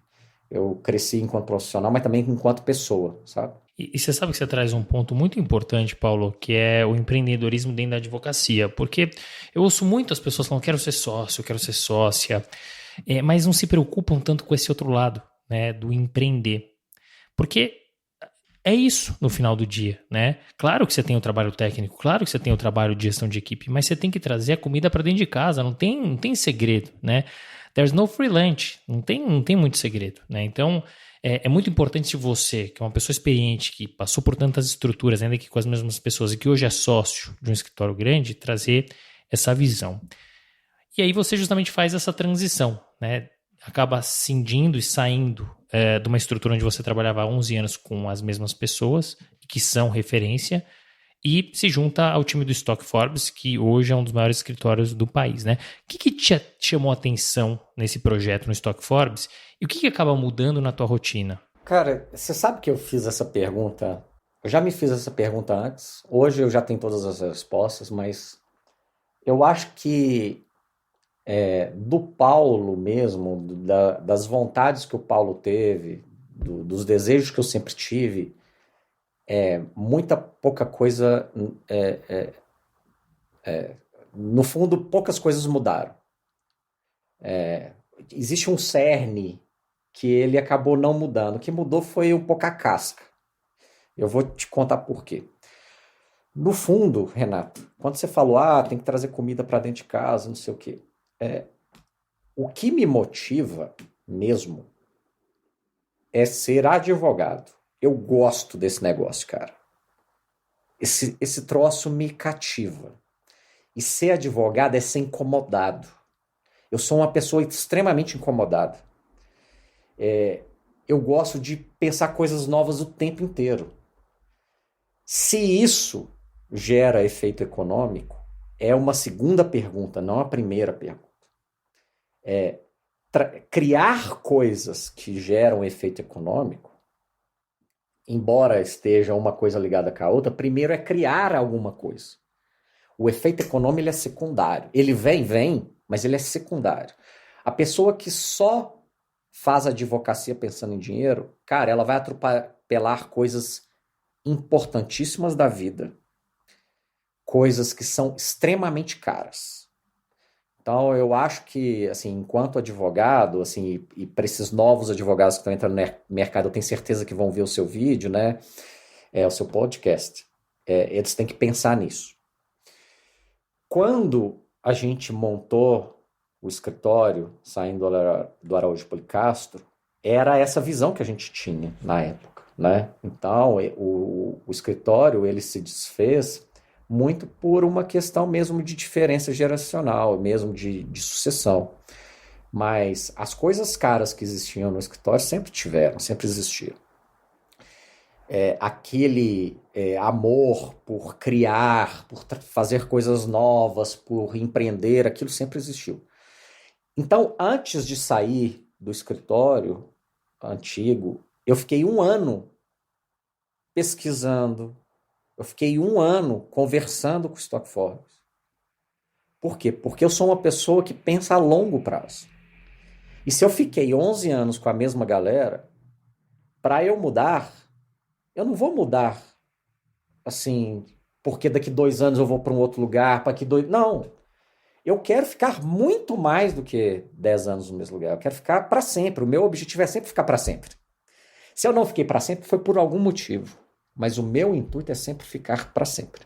[SPEAKER 2] Eu cresci enquanto profissional, mas também enquanto pessoa, sabe?
[SPEAKER 1] E você sabe que você traz um ponto muito importante, Paulo, que é o empreendedorismo dentro da advocacia, porque eu ouço muitas pessoas falando, quero ser sócio, quero ser sócia, mas não se preocupam tanto com esse outro lado, né, do empreender. Porque é isso no final do dia, né? Claro que você tem o trabalho técnico, claro que você tem o trabalho de gestão de equipe, mas você tem que trazer a comida para dentro de casa, não tem segredo, né? There's no free lunch, não tem muito segredo, né? Então, é muito importante se você, que é uma pessoa experiente, que passou por tantas estruturas, ainda que com as mesmas pessoas, e que hoje é sócio de um escritório grande, trazer essa visão. E aí você justamente faz essa transição, né? Acaba cindindo e saindo de uma estrutura onde você trabalhava há 11 anos com as mesmas pessoas, que são referência, e se junta ao time do Stock Forbes, que hoje é um dos maiores escritórios do país, né? O que te chamou a atenção nesse projeto no Stock Forbes e o que acaba mudando na tua rotina?
[SPEAKER 2] Cara, você sabe que eu fiz essa pergunta? Eu já me fiz essa pergunta antes. Hoje eu já tenho todas as respostas, mas eu acho que do Paulo mesmo, das vontades que o Paulo teve, dos desejos que eu sempre tive, muita pouca coisa. No fundo, poucas coisas mudaram. Existe um cerne que ele acabou não mudando. O que mudou foi um pouco a casca. Eu vou te contar por quê. No fundo, Renato, quando você falou, tem que trazer comida para dentro de casa, não sei o quê. O que me motiva mesmo é ser advogado. Eu gosto desse negócio, cara. Esse troço me cativa. E ser advogado é ser incomodado. Eu sou uma pessoa extremamente incomodada. Eu gosto de pensar coisas novas o tempo inteiro. Se isso gera efeito econômico, é uma segunda pergunta, não a primeira pergunta. Criar coisas que geram efeito econômico, embora esteja uma coisa ligada com a outra, primeiro é criar alguma coisa. O efeito econômico ele é secundário. Ele vem, mas ele é secundário. A pessoa que só faz advocacia pensando em dinheiro, cara, ela vai atropelar coisas importantíssimas da vida, coisas que são extremamente caras. Então, eu acho que, assim, enquanto advogado, assim, e para esses novos advogados que estão entrando no mercado, eu tenho certeza que vão ver o seu vídeo, né? O seu podcast. Eles têm que pensar nisso. Quando a gente montou o escritório, saindo do Araújo Policastro, era essa visão que a gente tinha na época, né? Então, o escritório, ele se desfez muito por uma questão mesmo de diferença geracional, mesmo de sucessão. Mas as coisas caras que existiam no escritório sempre existiram. Aquele amor por criar, por fazer coisas novas, por empreender, aquilo sempre existiu. Então, antes de sair do escritório antigo, eu fiquei 1 ano pesquisando, eu fiquei 1 ano conversando com o Stock Forbes. Por quê? Porque eu sou uma pessoa que pensa a longo prazo. E se eu fiquei 11 anos com a mesma galera, para eu mudar, eu não vou mudar assim, porque daqui 2 anos eu vou para um outro lugar, Não. Eu quero ficar muito mais do que 10 anos no mesmo lugar. Eu quero ficar para sempre. O meu objetivo é sempre ficar para sempre. Se eu não fiquei para sempre, foi por algum motivo. Mas o meu intuito é sempre ficar para sempre.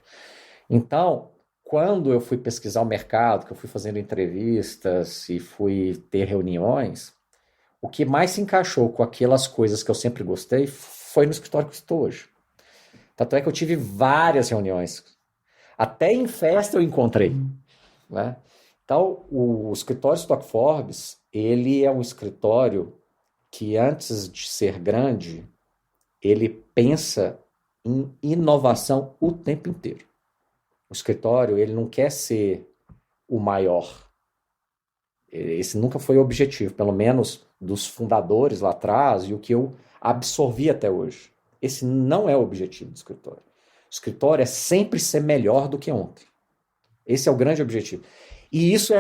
[SPEAKER 2] Então, quando eu fui pesquisar o mercado, que eu fui fazendo entrevistas e fui ter reuniões, o que mais se encaixou com aquelas coisas que eu sempre gostei foi no escritório que estou hoje. Tanto é que eu tive várias reuniões. Até em festa eu encontrei. Né? Então, o escritório Stock Forbes, ele é um escritório que, antes de ser grande, ele pensa em inovação o tempo inteiro. O escritório, ele não quer ser o maior. Esse nunca foi o objetivo, pelo menos dos fundadores lá atrás e o que eu absorvi até hoje. Esse não é o objetivo do escritório. O escritório é sempre ser melhor do que ontem. Esse é o grande objetivo. E isso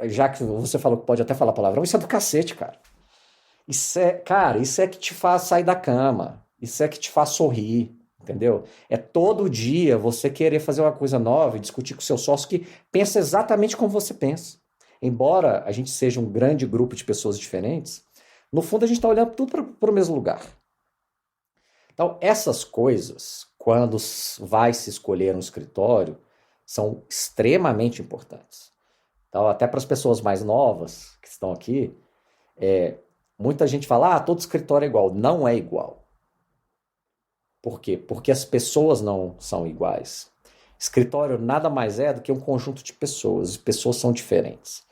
[SPEAKER 2] já que você falou que pode até falar palavrão, isso é do cacete, cara. Cara, isso é que te faz sair da cama. Isso é que te faz sorrir, entendeu? É todo dia você querer fazer uma coisa nova e discutir com o seu sócio que pensa exatamente como você pensa. Embora a gente seja um grande grupo de pessoas diferentes, no fundo a gente está olhando tudo para o mesmo lugar. Então, essas coisas, quando vai se escolher um escritório, são extremamente importantes. Então, até para as pessoas mais novas que estão aqui, muita gente fala, todo escritório é igual. Não é igual. Por quê? Porque as pessoas não são iguais. Escritório nada mais é do que um conjunto de pessoas. As pessoas são diferentes.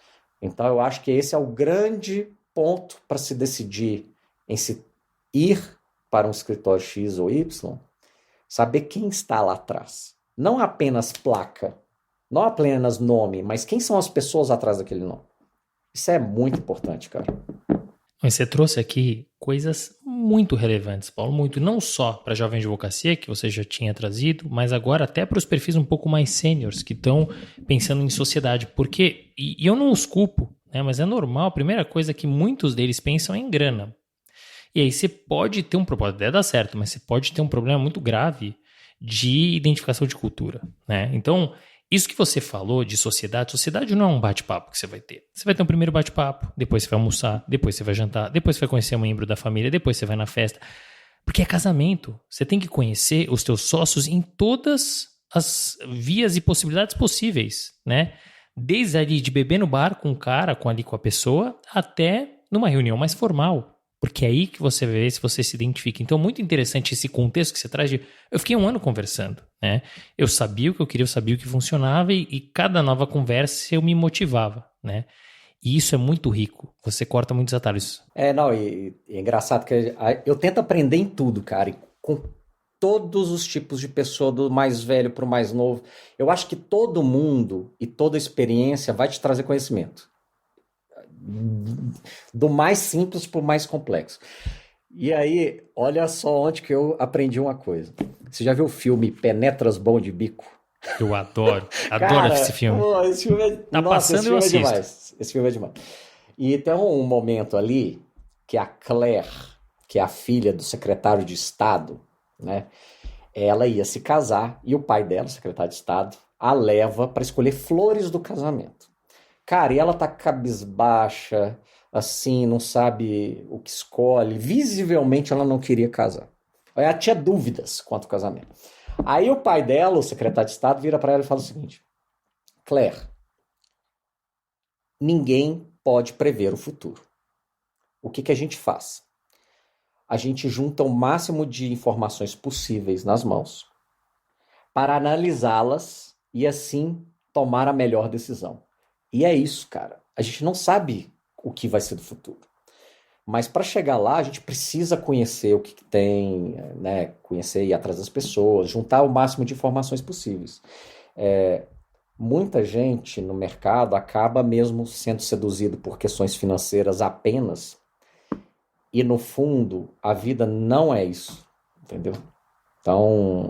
[SPEAKER 2] Então, eu acho que esse é o grande ponto para se decidir em se ir para um escritório X ou Y, saber quem está lá atrás. Não apenas placa, não apenas nome, mas quem são as pessoas atrás daquele nome. Isso é muito importante, cara.
[SPEAKER 1] Mas você trouxe aqui coisas muito relevantes, Paulo, muito, não só para a jovem advocacia, que você já tinha trazido, mas agora até para os perfis um pouco mais sêniores, que estão pensando em sociedade, porque, e eu não os culpo, né, mas é normal, a primeira coisa que muitos deles pensam é em grana. E aí você pode ter pode até dar certo, mas você pode ter um problema muito grave de identificação de cultura, né? Então, isso que você falou de sociedade não é um bate-papo que você vai ter. Você vai ter um primeiro bate-papo, depois você vai almoçar, depois você vai jantar, depois você vai conhecer um membro da família, depois você vai na festa. Porque é casamento. Você tem que conhecer os teus sócios em todas as vias e possibilidades possíveis, né? Desde ali de beber no bar com o cara, com a pessoa, até numa reunião mais formal. Porque é aí que você vê se você se identifica. Então, muito interessante esse contexto que você traz de... Eu fiquei 1 ano conversando, né? Eu sabia o que eu queria, eu sabia o que funcionava e cada nova conversa eu me motivava, né? E isso é muito rico. Você corta muitos atalhos.
[SPEAKER 2] Não, e é engraçado que eu tento aprender em tudo, cara. E com todos os tipos de pessoa, do mais velho para o mais novo. Eu acho que todo mundo e toda experiência vai te trazer conhecimento. Do mais simples para o mais complexo. E aí, olha só onde que eu aprendi uma coisa. Você já viu o filme Penetras Bom de Bico?
[SPEAKER 1] Eu adoro.
[SPEAKER 2] Cara,
[SPEAKER 1] Esse filme.
[SPEAKER 2] Esse filme é...
[SPEAKER 1] Tá
[SPEAKER 2] Nossa,
[SPEAKER 1] passando, eu assisto.
[SPEAKER 2] Demais. Esse filme é demais. E tem um momento ali que a Claire, que é a filha do secretário de Estado, né? Ela ia se casar e o pai dela, o secretário de Estado, a leva para escolher flores do casamento. Cara, e ela tá cabisbaixa, assim, não sabe o que escolhe. Visivelmente ela não queria casar. Ela tinha dúvidas quanto ao casamento. Aí o pai dela, o secretário de Estado, vira para ela e fala o seguinte: Claire, ninguém pode prever o futuro. O que a gente faz? A gente junta o máximo de informações possíveis nas mãos para analisá-las e assim tomar a melhor decisão. E é isso, cara. A gente não sabe o que vai ser do futuro. Mas para chegar lá, a gente precisa conhecer o que tem, né? Conhecer e ir atrás das pessoas, juntar o máximo de informações possíveis. Muita gente no mercado acaba mesmo sendo seduzido por questões financeiras apenas. E no fundo, a vida não é isso, entendeu? Então,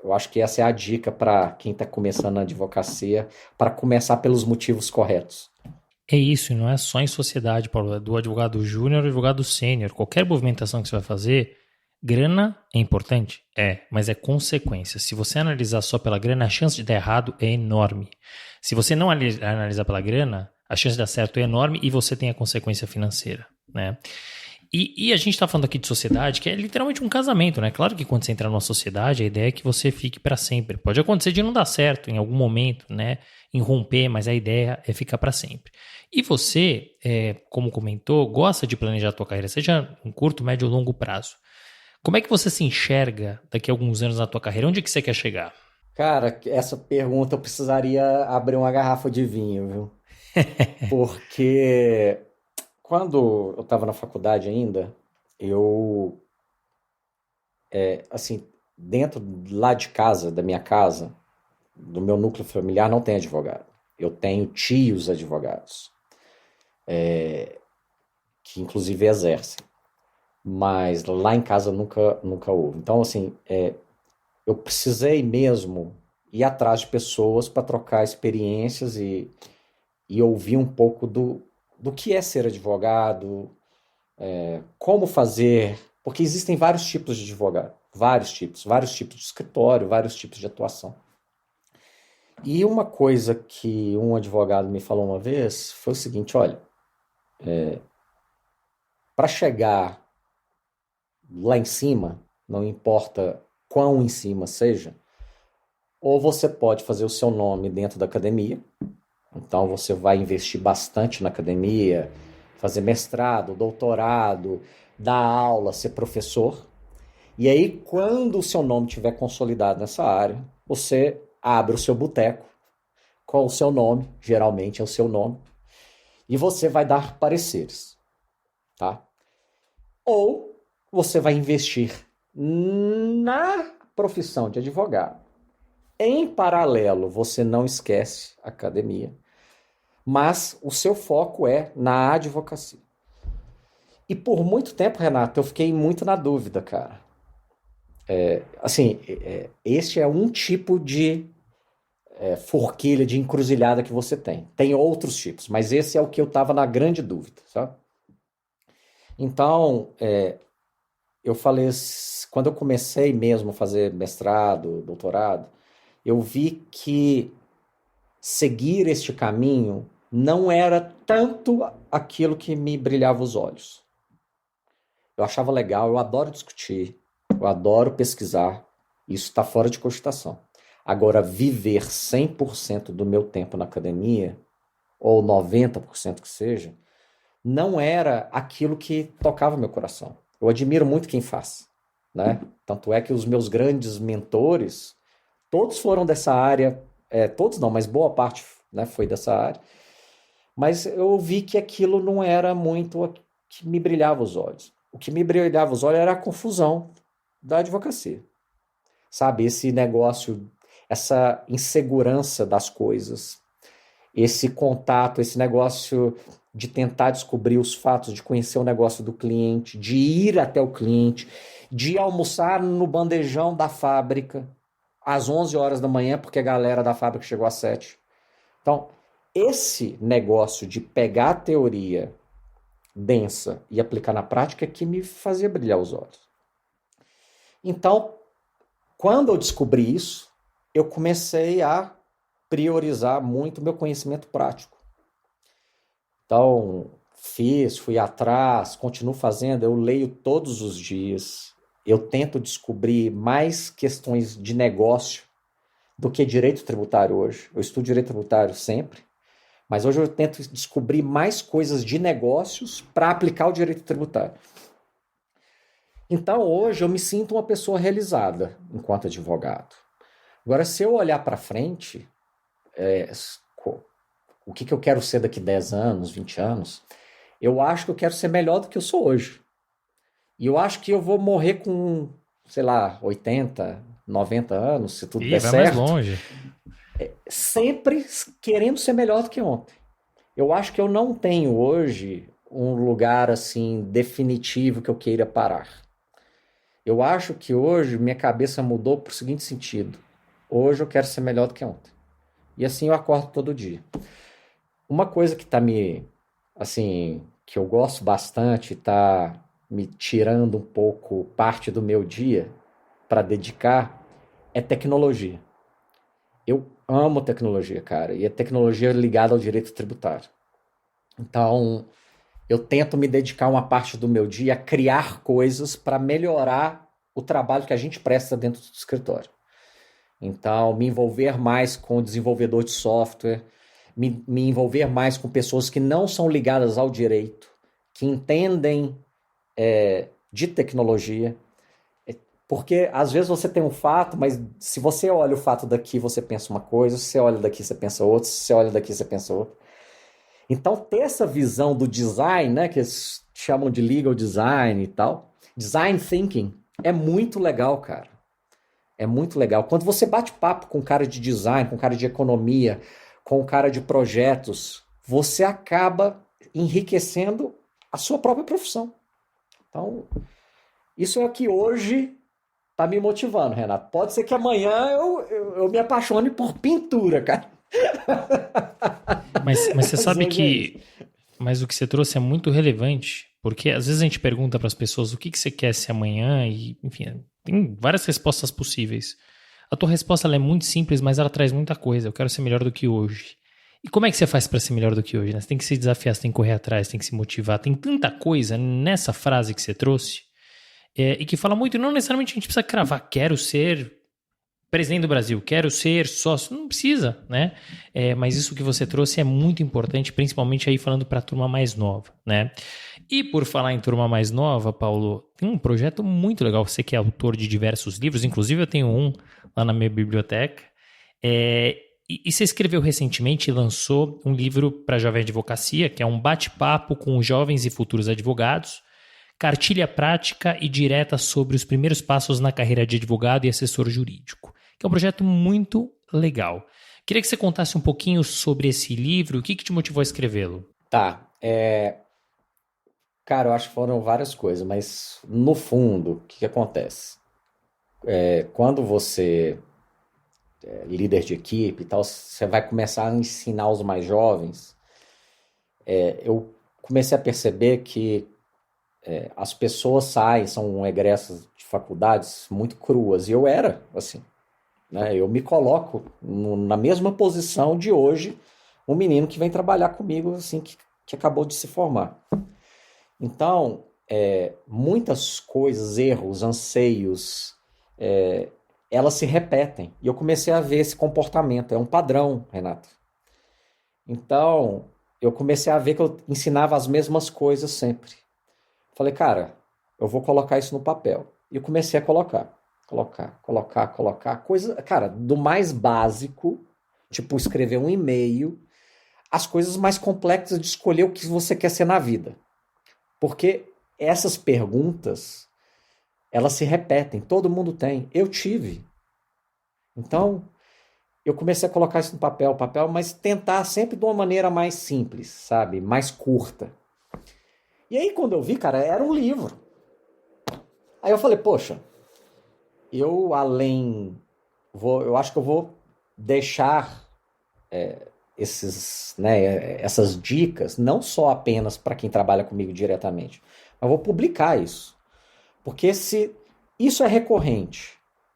[SPEAKER 2] eu acho que essa é a dica para quem está começando na advocacia, para começar pelos motivos corretos.
[SPEAKER 1] É isso, e não é só em sociedade, Paulo, é do advogado júnior ao advogado sênior. Qualquer movimentação que você vai fazer, grana é importante? Mas é consequência. Se você analisar só pela grana, a chance de dar errado é enorme. Se você não analisar pela grana, a chance de dar certo é enorme e você tem a consequência financeira, né? E a gente está falando aqui de sociedade, que é literalmente um casamento, né? Claro que quando você entrar numa sociedade, a ideia é que você fique para sempre. Pode acontecer de não dar certo em algum momento, né? Em romper, mas a ideia é ficar para sempre. E você, como comentou, gosta de planejar a tua carreira, seja em curto, médio ou longo prazo. Como é que você se enxerga daqui a alguns anos na tua carreira? Onde é que você quer chegar?
[SPEAKER 2] Cara, essa pergunta eu precisaria abrir uma garrafa de vinho, viu? Porque... Quando eu estava na faculdade ainda, eu, assim, dentro lá de casa, da minha casa, do meu núcleo familiar, não tem advogado. Eu tenho tios advogados, que inclusive exercem, mas lá em casa nunca houve. Então, assim, eu eu precisei mesmo ir atrás de pessoas para trocar experiências e ouvir um pouco do que é ser advogado, como fazer, porque existem vários tipos de advogado, vários tipos de escritório, vários tipos de atuação. E uma coisa que um advogado me falou uma vez foi o seguinte: olha, para chegar lá em cima, não importa quão em cima seja, ou você pode fazer o seu nome dentro da academia, então você vai investir bastante na academia, fazer mestrado, doutorado, dar aula, ser professor. E aí, quando o seu nome estiver consolidado nessa área, você abre o seu boteco com o seu nome, geralmente é o seu nome, e você vai dar pareceres, tá? Ou você vai investir na profissão de advogado. Em paralelo, você não esquece a academia, mas o seu foco é na advocacia. E por muito tempo, Renato, eu fiquei muito na dúvida, cara. Este é um tipo de forquilha, de encruzilhada que você tem. Tem outros tipos, mas esse é o que eu estava na grande dúvida, sabe? Então, eu falei, quando eu comecei mesmo a fazer mestrado, doutorado, eu vi que seguir este caminho não era tanto aquilo que me brilhava os olhos. Eu achava legal, eu adoro discutir, eu adoro pesquisar, isso está fora de cogitação. Agora, viver 100% do meu tempo na academia, ou 90% que seja, não era aquilo que tocava meu coração. Eu admiro muito quem faz, né? Tanto é que os meus grandes mentores, todos foram dessa área, todos não, mas boa parte, né, foi dessa área. Mas eu vi que aquilo não era muito o que me brilhava os olhos. O que me brilhava os olhos era a confusão da advocacia. Sabe, esse negócio, essa insegurança das coisas, esse contato, esse negócio de tentar descobrir os fatos, de conhecer o negócio do cliente, de ir até o cliente, de almoçar no bandejão da fábrica às 11 horas da manhã, porque a galera da fábrica chegou às 7. Então, esse negócio de pegar a teoria densa e aplicar na prática é que me fazia brilhar os olhos. Então, quando eu descobri isso, eu comecei a priorizar muito meu conhecimento prático. Então, fui atrás, continuo fazendo, eu leio todos os dias, eu tento descobrir mais questões de negócio do que direito tributário hoje. Eu estudo direito tributário sempre, mas hoje eu tento descobrir mais coisas de negócios para aplicar o direito tributário. Então, hoje eu me sinto uma pessoa realizada enquanto advogado. Agora, se eu olhar para frente, o que eu quero ser daqui 10 anos, 20 anos, eu acho que eu quero ser melhor do que eu sou hoje. E eu acho que eu vou morrer com, sei lá, 80, 90 anos, se tudo der
[SPEAKER 1] vai
[SPEAKER 2] certo.
[SPEAKER 1] Mais longe.
[SPEAKER 2] Sempre querendo ser melhor do que ontem. Eu acho que eu não tenho hoje um lugar assim definitivo que eu queira parar. Eu acho que hoje minha cabeça mudou para o seguinte sentido: hoje eu quero ser melhor do que ontem. E assim eu acordo todo dia. Uma coisa que que eu gosto bastante, está me tirando um pouco parte do meu dia para dedicar, é tecnologia. Eu amo tecnologia, cara, e a tecnologia ligada ao direito tributário. Então, eu tento me dedicar uma parte do meu dia a criar coisas para melhorar o trabalho que a gente presta dentro do escritório. Então, me envolver mais com o desenvolvedor de software, me envolver mais com pessoas que não são ligadas ao direito, que entendem de tecnologia. Porque às vezes você tem um fato, mas se você olha o fato daqui, você pensa uma coisa, se você olha daqui, você pensa outra, se você olha daqui, você pensa outra. Então, ter essa visão do design, né, que eles chamam de legal design e tal, design thinking, é muito legal, cara. É muito legal. Quando você bate papo com um cara de design, com um cara de economia, com um cara de projetos, você acaba enriquecendo a sua própria profissão. Então, isso é o que hoje tá me motivando, Renato. Pode ser que amanhã eu me apaixone por pintura, cara.
[SPEAKER 1] Mas você
[SPEAKER 2] Mas
[SPEAKER 1] sabe
[SPEAKER 2] hoje é isso.
[SPEAKER 1] que. Mas o que você trouxe é muito relevante, porque às vezes a gente pergunta para as pessoas o que você quer ser amanhã, e, enfim, tem várias respostas possíveis. A tua resposta ela é muito simples, mas ela traz muita coisa. Eu quero ser melhor do que hoje. E como é que você faz para ser melhor do que hoje, né? Você tem que se desafiar, você tem que correr atrás, tem que se motivar. Tem tanta coisa nessa frase que você trouxe, e que fala muito, e não necessariamente a gente precisa cravar, quero ser presidente do Brasil, quero ser sócio, não precisa, né? Mas isso que você trouxe é muito importante, principalmente aí falando para a turma mais nova, né? E por falar em turma mais nova, Paulo, tem um projeto muito legal, você que é autor de diversos livros, inclusive eu tenho um lá na minha biblioteca, e você escreveu recentemente e lançou um livro para Jovem Advocacia, que é um bate-papo com jovens e futuros advogados, cartilha prática e direta sobre os primeiros passos na carreira de advogado e assessor jurídico, que é um projeto muito legal. Queria que você contasse um pouquinho sobre esse livro, o que te motivou a escrevê-lo?
[SPEAKER 2] Tá, cara, eu acho que foram várias coisas, mas no fundo, o que que acontece? Quando você é líder de equipe e tal, você vai começar a ensinar os mais jovens. Eu comecei a perceber que as pessoas saem, são egressas de faculdades muito cruas, e eu era assim, né? Eu me coloco na mesma posição de hoje, um menino que vem trabalhar comigo, assim, que acabou de se formar. Então, muitas coisas, erros, anseios, elas se repetem. E eu comecei a ver esse comportamento. É um padrão, Renato. Então, eu comecei a ver que eu ensinava as mesmas coisas sempre. Falei, cara, eu vou colocar isso no papel. E eu comecei a colocar. Coisa, cara, do mais básico, tipo escrever um e-mail, as coisas mais complexas de escolher o que você quer ser na vida. Porque essas perguntas, elas se repetem, todo mundo tem. Eu tive. Então, eu comecei a colocar isso no papel, mas tentar sempre de uma maneira mais simples, sabe? Mais curta. E aí, quando eu vi, cara, era um livro. Aí eu falei, poxa, eu eu acho que eu vou deixar essas dicas, não só apenas para quem trabalha comigo diretamente, mas vou publicar isso. Porque se isso é recorrente,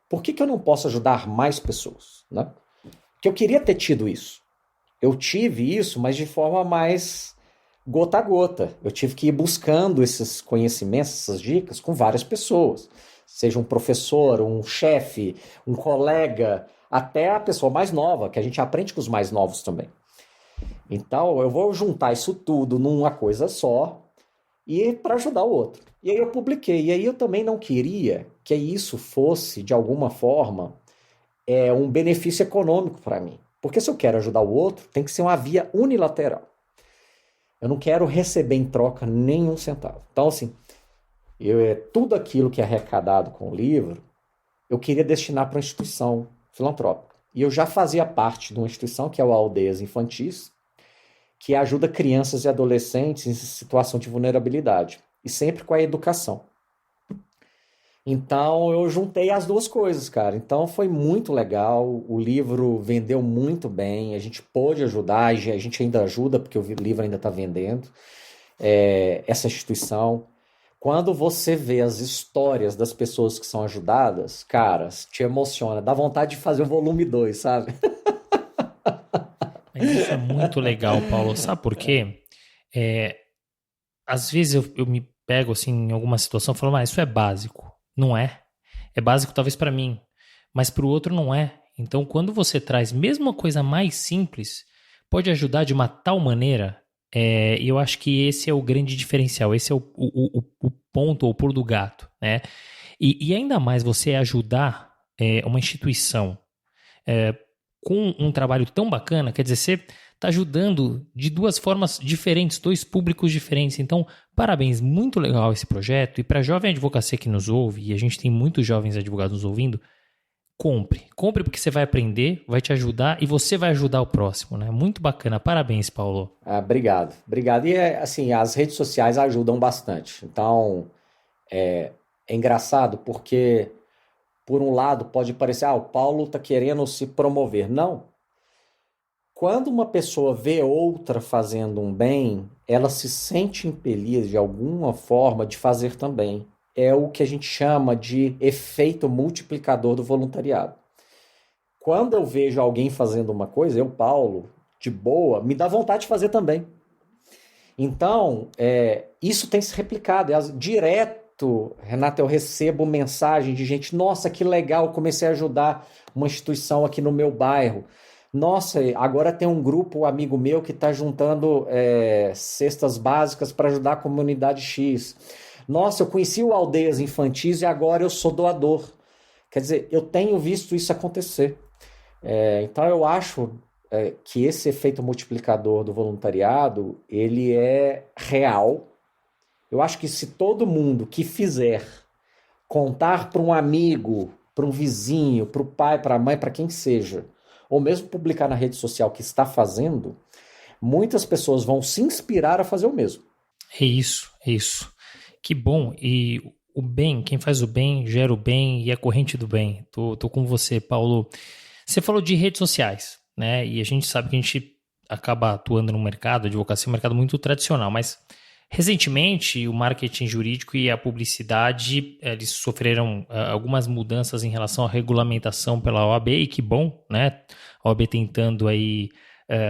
[SPEAKER 2] por que eu não posso ajudar mais pessoas? Né? Porque eu queria ter tido isso. Eu tive isso, mas de forma mais gota a gota. Eu tive que ir buscando esses conhecimentos, essas dicas, com várias pessoas. Seja um professor, um chefe, um colega, até a pessoa mais nova, que a gente aprende com os mais novos também. Então, eu vou juntar isso tudo numa coisa só e para ajudar o outro. E aí eu publiquei. E aí eu também não queria que isso fosse, de alguma forma, um benefício econômico para mim. Porque se eu quero ajudar o outro, tem que ser uma via unilateral. Eu não quero receber em troca nenhum centavo. Então, assim, tudo aquilo que é arrecadado com o livro, eu queria destinar para uma instituição filantrópica. E eu já fazia parte de uma instituição, que é o Aldeias Infantis, que ajuda crianças e adolescentes em situação de vulnerabilidade. E sempre com a educação. Então, eu juntei as duas coisas, cara. Então, foi muito legal. O livro vendeu muito bem. A gente pôde ajudar. A gente ainda ajuda, porque o livro ainda está vendendo. Essa instituição. Quando você vê as histórias das pessoas que são ajudadas, cara, te emociona. Dá vontade de fazer o volume 2, sabe?
[SPEAKER 1] Mas isso é muito legal, Paulo. Sabe por quê? Às vezes eu me pego assim, em alguma situação e falo, isso é básico. Não é. É básico talvez para mim, mas para o outro não é. Então, quando você traz mesmo uma coisa mais simples, pode ajudar de uma tal maneira, e eu acho que esse é o grande diferencial, esse é o ponto, ou pulo do gato, né? E ainda mais você ajudar uma instituição com um trabalho tão bacana, quer dizer, você está ajudando de duas formas diferentes, dois públicos diferentes. Então, parabéns, muito legal esse projeto. E para a jovem advocacia que nos ouve, e a gente tem muitos jovens advogados nos ouvindo, compre porque você vai aprender, vai te ajudar e você vai ajudar o próximo, né? Muito bacana, parabéns, Paulo.
[SPEAKER 2] Obrigado. E assim, as redes sociais ajudam bastante. Então, é engraçado porque por um lado, pode parecer, o Paulo está querendo se promover. Não. Quando uma pessoa vê outra fazendo um bem, ela se sente impelida de alguma forma de fazer também. É o que a gente chama de efeito multiplicador do voluntariado. Quando eu vejo alguém fazendo uma coisa, eu, Paulo, de boa, me dá vontade de fazer também. Então, isso tem se replicado. Direto, Renato, eu recebo mensagem de gente, nossa, que legal, comecei a ajudar uma instituição aqui no meu bairro. Nossa, agora tem um grupo amigo meu que está juntando cestas básicas para ajudar a comunidade X. Nossa, eu conheci o Aldeias Infantis e agora eu sou doador. Quer dizer, eu tenho visto isso acontecer. Então eu acho que esse efeito multiplicador do voluntariado, ele é real. Eu acho que se todo mundo que fizer contar para um amigo, para um vizinho, para o pai, para a mãe, para quem seja, ou mesmo publicar na rede social que está fazendo, muitas pessoas vão se inspirar a fazer o mesmo.
[SPEAKER 1] É isso, é isso. Que bom. E o bem, quem faz o bem, gera o bem e é corrente do bem. Tô com você, Paulo. Você falou de redes sociais, né? E a gente sabe que a gente acaba atuando no mercado, a advocacia é um mercado muito tradicional, mas recentemente o marketing jurídico e a publicidade, eles sofreram algumas mudanças em relação à regulamentação pela OAB, e que bom, né? A OAB tentando aí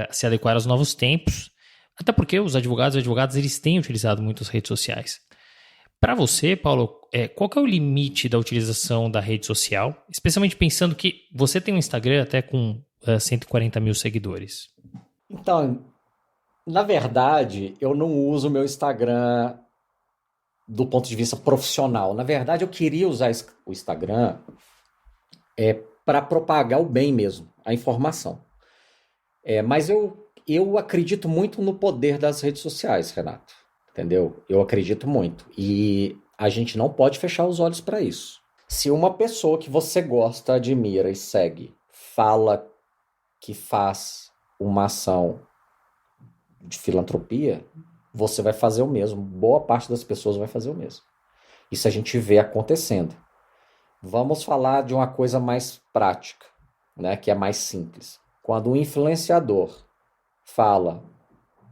[SPEAKER 1] se adequar aos novos tempos, até porque os advogados e advogadas, eles têm utilizado muito as redes sociais. Para você, Paulo, qual que é o limite da utilização da rede social? Especialmente pensando que você tem um Instagram até com 140 mil seguidores.
[SPEAKER 2] Então, na verdade, eu não uso o meu Instagram do ponto de vista profissional. Na verdade, eu queria usar o Instagram para propagar o bem mesmo, a informação. Mas eu acredito muito no poder das redes sociais, Renato. Entendeu? Eu acredito muito. E a gente não pode fechar os olhos para isso. Se uma pessoa que você gosta, admira e segue, fala que faz uma ação de filantropia, você vai fazer o mesmo. Boa parte das pessoas vai fazer o mesmo. Isso a gente vê acontecendo. Vamos falar de uma coisa mais prática, né, que é mais simples. Quando um influenciador fala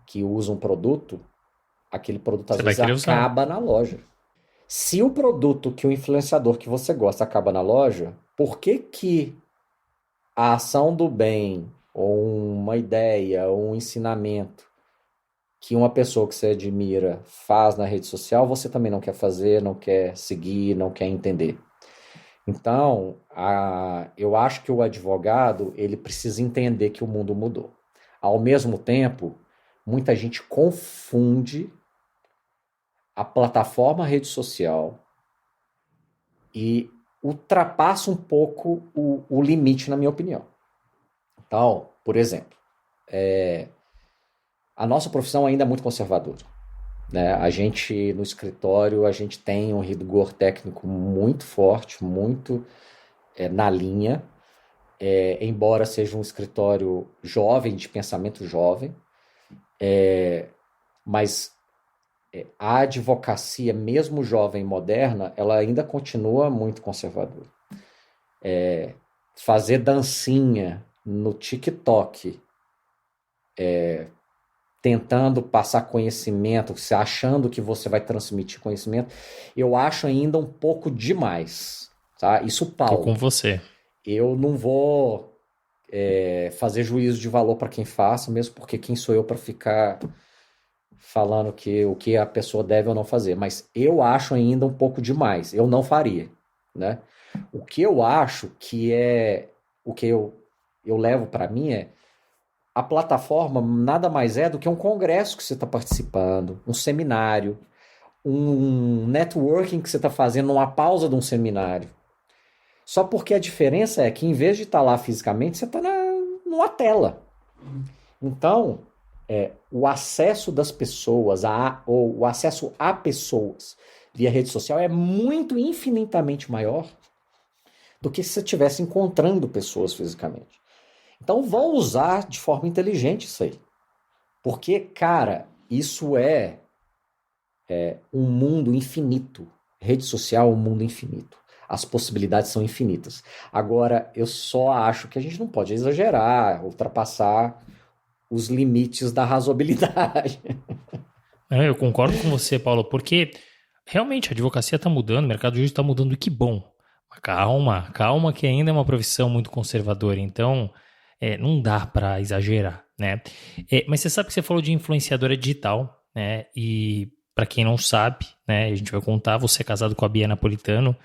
[SPEAKER 2] que usa um produto, aquele produto às vezes acaba na loja. Se o produto que o influenciador que você gosta acaba na loja, por que a ação do bem, ou uma ideia, ou um ensinamento que uma pessoa que você admira faz na rede social, você também não quer fazer, não quer seguir, não quer entender? Então, eu acho que o advogado, ele precisa entender que o mundo mudou. Ao mesmo tempo, muita gente confunde a plataforma rede social e ultrapassa um pouco o limite, na minha opinião. Então, por exemplo, a nossa profissão ainda é muito conservadora, né? A gente, no escritório, a gente tem um rigor técnico muito forte, muito na linha, embora seja um escritório jovem, de pensamento jovem, mas a advocacia, mesmo jovem e moderna, ela ainda continua muito conservadora. Fazer dancinha no TikTok, tentando passar conhecimento, achando que você vai transmitir conhecimento, eu acho ainda um pouco demais. Tá? Isso, Paulo.
[SPEAKER 1] Tô com você.
[SPEAKER 2] Eu não vou fazer juízo de valor para quem faça, mesmo porque quem sou eu para ficar falando o que a pessoa deve ou não fazer. Mas eu acho ainda um pouco demais. Eu não faria, né? O que eu acho que o que eu levo para mim a plataforma nada mais é do que um congresso que você está participando, um seminário, um networking que você está fazendo numa pausa de um seminário. Só porque a diferença é que, em vez de estar lá fisicamente, você está numa tela. Então, o acesso das pessoas, ou o acesso a pessoas via rede social é muito, infinitamente maior do que se você estivesse encontrando pessoas fisicamente. Então, vão usar de forma inteligente isso aí. Porque, cara, isso é um mundo infinito. Rede social é um mundo infinito. As possibilidades são infinitas. Agora, eu só acho que a gente não pode exagerar, ultrapassar os limites da razoabilidade.
[SPEAKER 1] Eu concordo com você, Paulo, porque realmente a advocacia está mudando, o mercado jurídico está mudando, e que bom. Mas calma, calma, que ainda é uma profissão muito conservadora, então não dá para exagerar, né? Mas você sabe que você falou de influenciadora digital, né? E para quem não sabe, né, a gente vai contar, você é casado com a Bia Napolitano,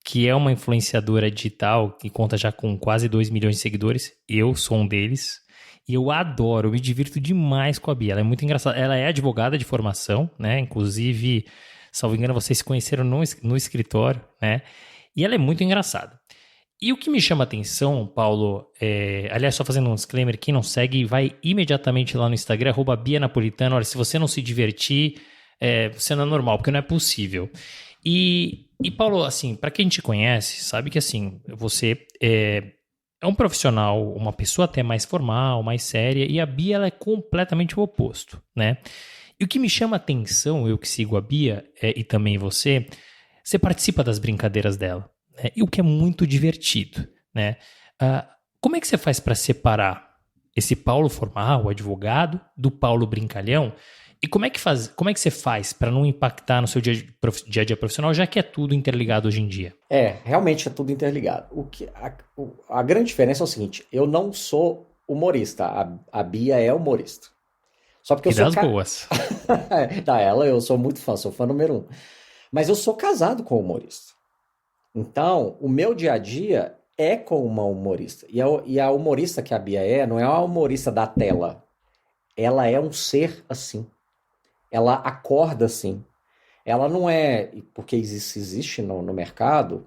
[SPEAKER 1] que é uma influenciadora digital que conta já com quase 2 milhões de seguidores. Eu sou um deles. E eu adoro, eu me divirto demais com a Bia. Ela é muito engraçada. Ela é advogada de formação, né? Inclusive, salvo engano, vocês se conheceram no escritório, né? E ela é muito engraçada. E o que me chama a atenção, Paulo, aliás, só fazendo um disclaimer, quem não segue, vai imediatamente lá no Instagram, @Bia Napolitano. Olha, se você não se divertir, você não é normal, porque não é possível. E Paulo, assim, para quem te conhece, sabe que assim, você é um profissional, uma pessoa até mais formal, mais séria, e a Bia ela é completamente o oposto, né? E o que me chama a atenção, eu que sigo a Bia e também você participa das brincadeiras dela, né? E o que é muito divertido, né? Como é que você faz para separar esse Paulo formal, o advogado, do Paulo brincalhão? E como é que você faz para não impactar no seu dia a dia profissional, já que é tudo interligado hoje em dia?
[SPEAKER 2] Realmente é tudo interligado. A grande diferença é o seguinte, eu não sou humorista, a Bia é humorista. Só porque eu sou...
[SPEAKER 1] das boas.
[SPEAKER 2] Eu sou muito fã, sou fã número 1. Mas eu sou casado com um humorista. Então, o meu dia a dia é com uma humorista. E a humorista que a Bia não é uma humorista da tela. Ela é um ser assim. Ela acorda assim. Ela não é, porque existe no mercado,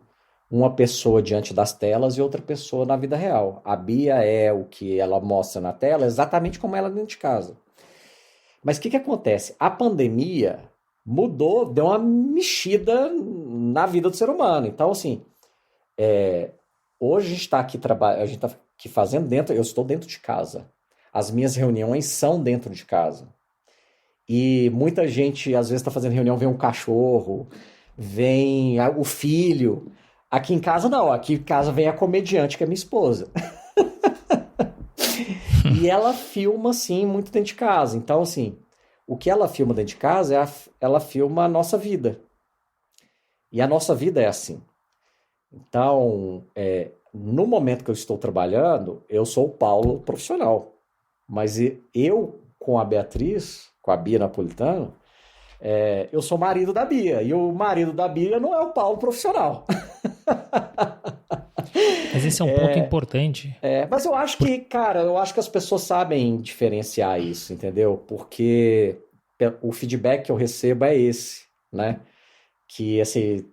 [SPEAKER 2] uma pessoa diante das telas e outra pessoa na vida real. A Bia é o que ela mostra na tela exatamente como ela é dentro de casa. Mas o que acontece? A pandemia mudou, deu uma mexida na vida do ser humano. Então, assim, hoje a gente está aqui fazendo eu estou dentro de casa. As minhas reuniões são dentro de casa. E muita gente, às vezes, está fazendo reunião, vem um cachorro, vem o filho. Aqui em casa, não. Aqui em casa vem a comediante, que é minha esposa. E ela filma, assim, muito dentro de casa. Então, assim, o que ela filma dentro de casa, ela filma a nossa vida. E a nossa vida é assim. Então, no momento que eu estou trabalhando, eu sou o Paulo profissional. Mas eu, com a Beatriz, com a Bia Napolitano, eu sou marido da Bia. E o marido da Bia não é o Paulo profissional.
[SPEAKER 1] Mas esse é um ponto importante.
[SPEAKER 2] Mas eu acho que, cara, as pessoas sabem diferenciar isso, entendeu? Porque o feedback que eu recebo é esse, né? Que, assim,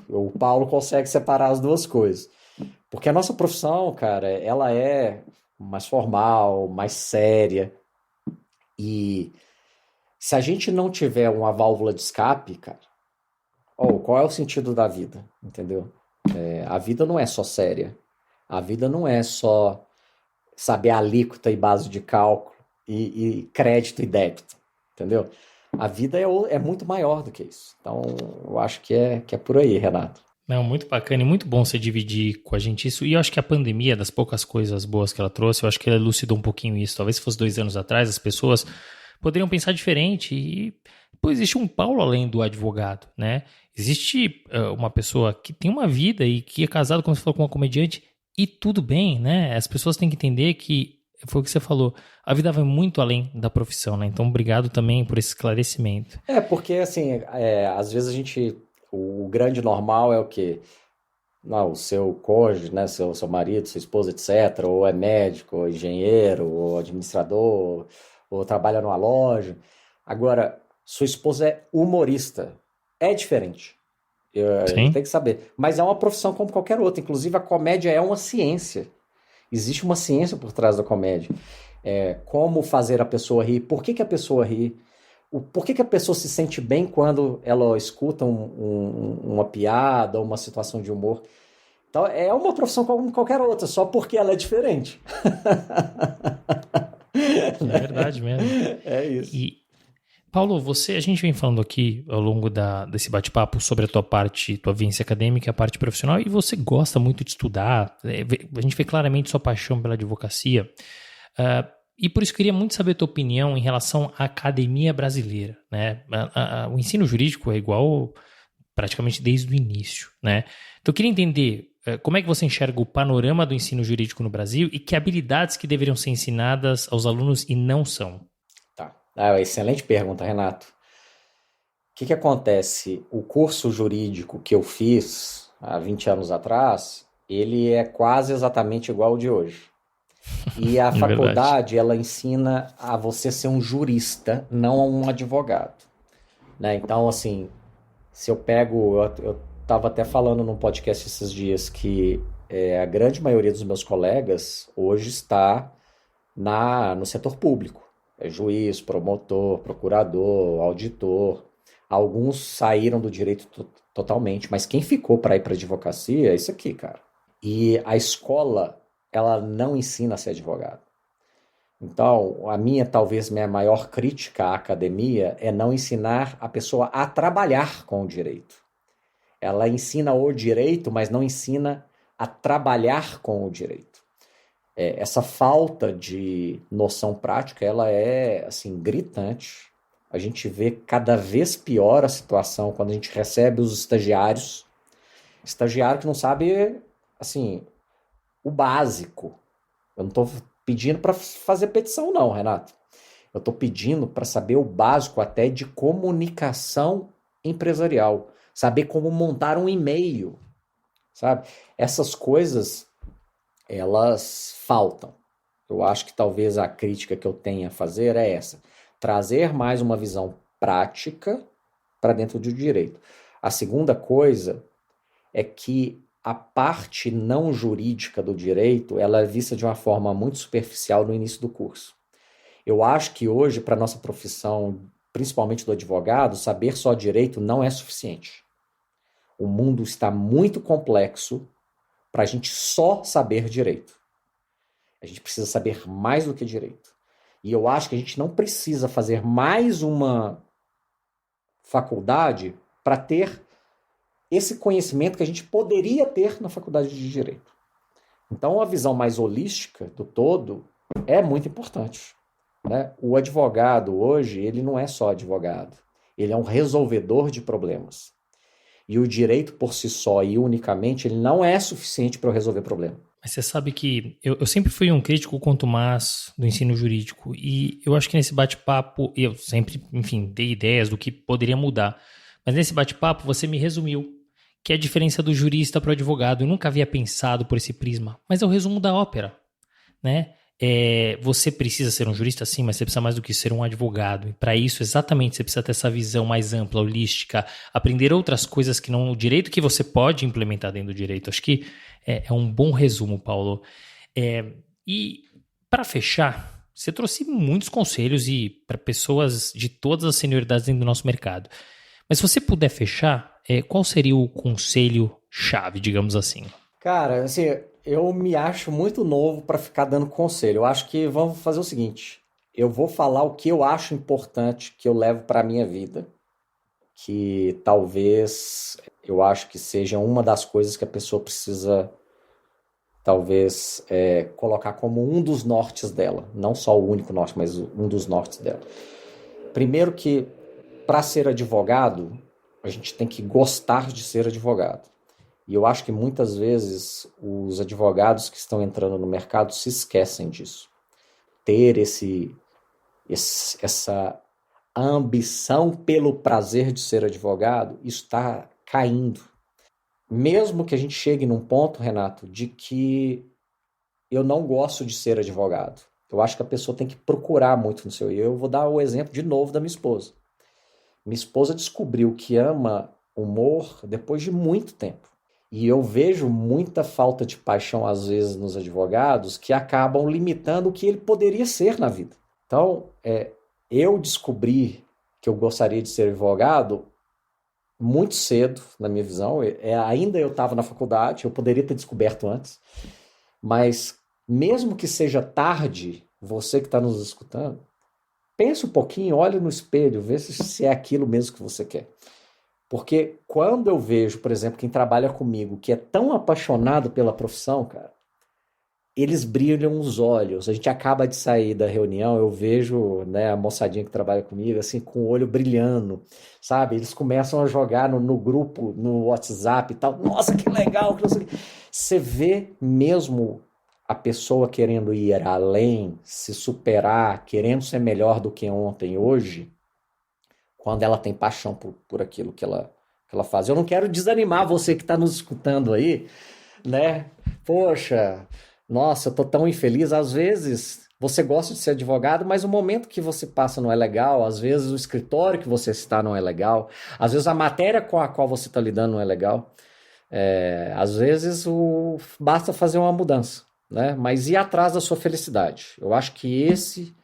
[SPEAKER 2] o Paulo consegue separar as duas coisas. Porque a nossa profissão, cara, ela é mais formal, mais séria. E se a gente não tiver uma válvula de escape, cara, qual é o sentido da vida, entendeu? A vida não é só séria. A vida não é só saber alíquota e base de cálculo e crédito e débito, entendeu? A vida é muito maior do que isso. Então, eu acho que é por aí, Renato.
[SPEAKER 1] Não, muito bacana e muito bom você dividir com a gente isso. E eu acho que a pandemia, das poucas coisas boas que ela trouxe, eu acho que ela elucidou um pouquinho isso. Talvez se fosse 2 anos atrás, as pessoas poderiam pensar diferente. E pô, existe um Paulo além do advogado, né? Existe uma pessoa que tem uma vida e que é casado, como você falou, com uma comediante, e tudo bem, né? As pessoas têm que entender que, foi o que você falou, a vida vai muito além da profissão, né? Então, obrigado também por esse esclarecimento.
[SPEAKER 2] Porque, assim, às vezes o grande normal é o quê? Não, o seu cônjuge, né? Seu marido, sua esposa, etc. Ou é médico, ou engenheiro, ou administrador, ou trabalha numa loja. Agora, sua esposa é humorista. É diferente. Eu tenho que saber. Mas é uma profissão como qualquer outra. Inclusive, a comédia é uma ciência. Existe uma ciência por trás da comédia. Como fazer a pessoa rir, por que a pessoa ri, por que a pessoa se sente bem quando ela escuta uma piada ou uma situação de humor. Então, é uma profissão como qualquer outra, só porque ela é diferente.
[SPEAKER 1] É verdade mesmo.
[SPEAKER 2] É isso.
[SPEAKER 1] Paulo, a gente vem falando aqui ao longo desse bate-papo sobre a tua parte, tua vivência acadêmica, a parte profissional, e você gosta muito de estudar, a gente vê claramente sua paixão pela advocacia, e por isso eu queria muito saber a tua opinião em relação à academia brasileira, né? O ensino jurídico é igual praticamente desde o início, né? Então eu queria entender como é que você enxerga o panorama do ensino jurídico no Brasil e que habilidades que deveriam ser ensinadas aos alunos e não são.
[SPEAKER 2] Tá. Excelente pergunta, Renato. O que acontece? O curso jurídico que eu fiz há 20 anos atrás, ele é quase exatamente igual ao de hoje. E a
[SPEAKER 1] É verdade.
[SPEAKER 2] faculdade, ela ensina a você ser um jurista, não um advogado, né? Então, assim, se eu pego... Eu estava até falando num podcast esses dias que a grande maioria dos meus colegas hoje está no setor público. É juiz, promotor, procurador, auditor. Alguns saíram do direito totalmente, mas quem ficou para ir para advocacia é isso aqui, cara. E a escola, ela não ensina a ser advogado. Então, talvez minha maior crítica à academia é não ensinar a pessoa a trabalhar com o direito. Ela ensina o direito, mas não ensina a trabalhar com o direito. Essa falta de noção prática, ela é, assim, gritante. A gente vê cada vez pior a situação quando a gente recebe os estagiários. Estagiário que não sabe, assim, o básico. Eu não estou pedindo para fazer petição, não, Renato. Eu estou pedindo para saber o básico até de comunicação empresarial. Saber como montar um e-mail, sabe? Essas coisas, elas faltam. Eu acho que talvez a crítica que eu tenha a fazer é essa. Trazer mais uma visão prática para dentro do direito. A segunda coisa é que a parte não jurídica do direito, ela é vista de uma forma muito superficial no início do curso. Eu acho que hoje, para a nossa profissão, principalmente do advogado, saber só direito não é suficiente. O mundo está muito complexo para a gente só saber direito. A gente precisa saber mais do que direito. E eu acho que a gente não precisa fazer mais uma faculdade para ter esse conhecimento que a gente poderia ter na faculdade de direito. Então, a visão mais holística do todo é muito importante, né? O advogado hoje, ele não é só advogado. Ele é um resolvedor de problemas. E o direito por si só e unicamente, ele não é suficiente para eu resolver problema.
[SPEAKER 1] Mas você sabe que eu sempre fui um crítico contumaz do ensino jurídico e eu acho que nesse bate-papo eu sempre, enfim, dei ideias do que poderia mudar. Mas nesse bate-papo você me resumiu, que é a diferença do jurista para o advogado. Eu nunca havia pensado por esse prisma, mas é o resumo da ópera, né? Você precisa ser um jurista, sim, mas você precisa mais do que ser um advogado. E para isso, exatamente, você precisa ter essa visão mais ampla, holística, aprender outras coisas que não o direito que você pode implementar dentro do direito. Acho que é um bom resumo, Paulo. E para fechar, você trouxe muitos conselhos e para pessoas de todas as senioridades dentro do nosso mercado. Mas se você puder fechar, qual seria o conselho-chave, digamos assim?
[SPEAKER 2] Cara, assim, eu me acho muito novo para ficar dando conselho. Eu acho que vamos fazer o seguinte: eu vou falar o que eu acho importante que eu levo para a minha vida, que talvez eu acho que seja uma das coisas que a pessoa precisa, talvez, colocar como um dos nortes dela. Não só o único norte, mas um dos nortes dela. Primeiro que, para ser advogado, a gente tem que gostar de ser advogado. E eu acho que muitas vezes os advogados que estão entrando no mercado se esquecem disso. Ter essa ambição pelo prazer de ser advogado, isso está caindo. Mesmo que a gente chegue num ponto, Renato, de que eu não gosto de ser advogado. Eu acho que a pessoa tem que procurar muito no seu. E eu vou dar o exemplo de novo da minha esposa. Minha esposa descobriu que ama humor depois de muito tempo. E eu vejo muita falta de paixão, às vezes, nos advogados que acabam limitando o que ele poderia ser na vida. Então, eu descobri que eu gostaria de ser advogado muito cedo, na minha visão. Ainda eu estava na faculdade, eu poderia ter descoberto antes. Mas, mesmo que seja tarde, você que está nos escutando, pensa um pouquinho, olha no espelho, vê se é aquilo mesmo que você quer. Porque quando eu vejo, por exemplo, quem trabalha comigo, que é tão apaixonado pela profissão, cara, eles brilham os olhos. A gente acaba de sair da reunião, eu vejo, né, a moçadinha que trabalha comigo, assim, com o olho brilhando, sabe? Eles começam a jogar no grupo, no WhatsApp e tal. Nossa, que legal! Que não sei o quê. Você vê mesmo a pessoa querendo ir além, se superar, querendo ser melhor do que ontem e hoje, quando ela tem paixão por aquilo que ela faz. Eu não quero desanimar você que está nos escutando aí, né? Poxa, nossa, eu tô tão infeliz. Às vezes você gosta de ser advogado, mas o momento que você passa não é legal. Às vezes o escritório que você está não é legal. Às vezes a matéria com a qual você está lidando não é legal. Às vezes basta fazer uma mudança, né? Mas ir atrás da sua felicidade. Eu acho que esse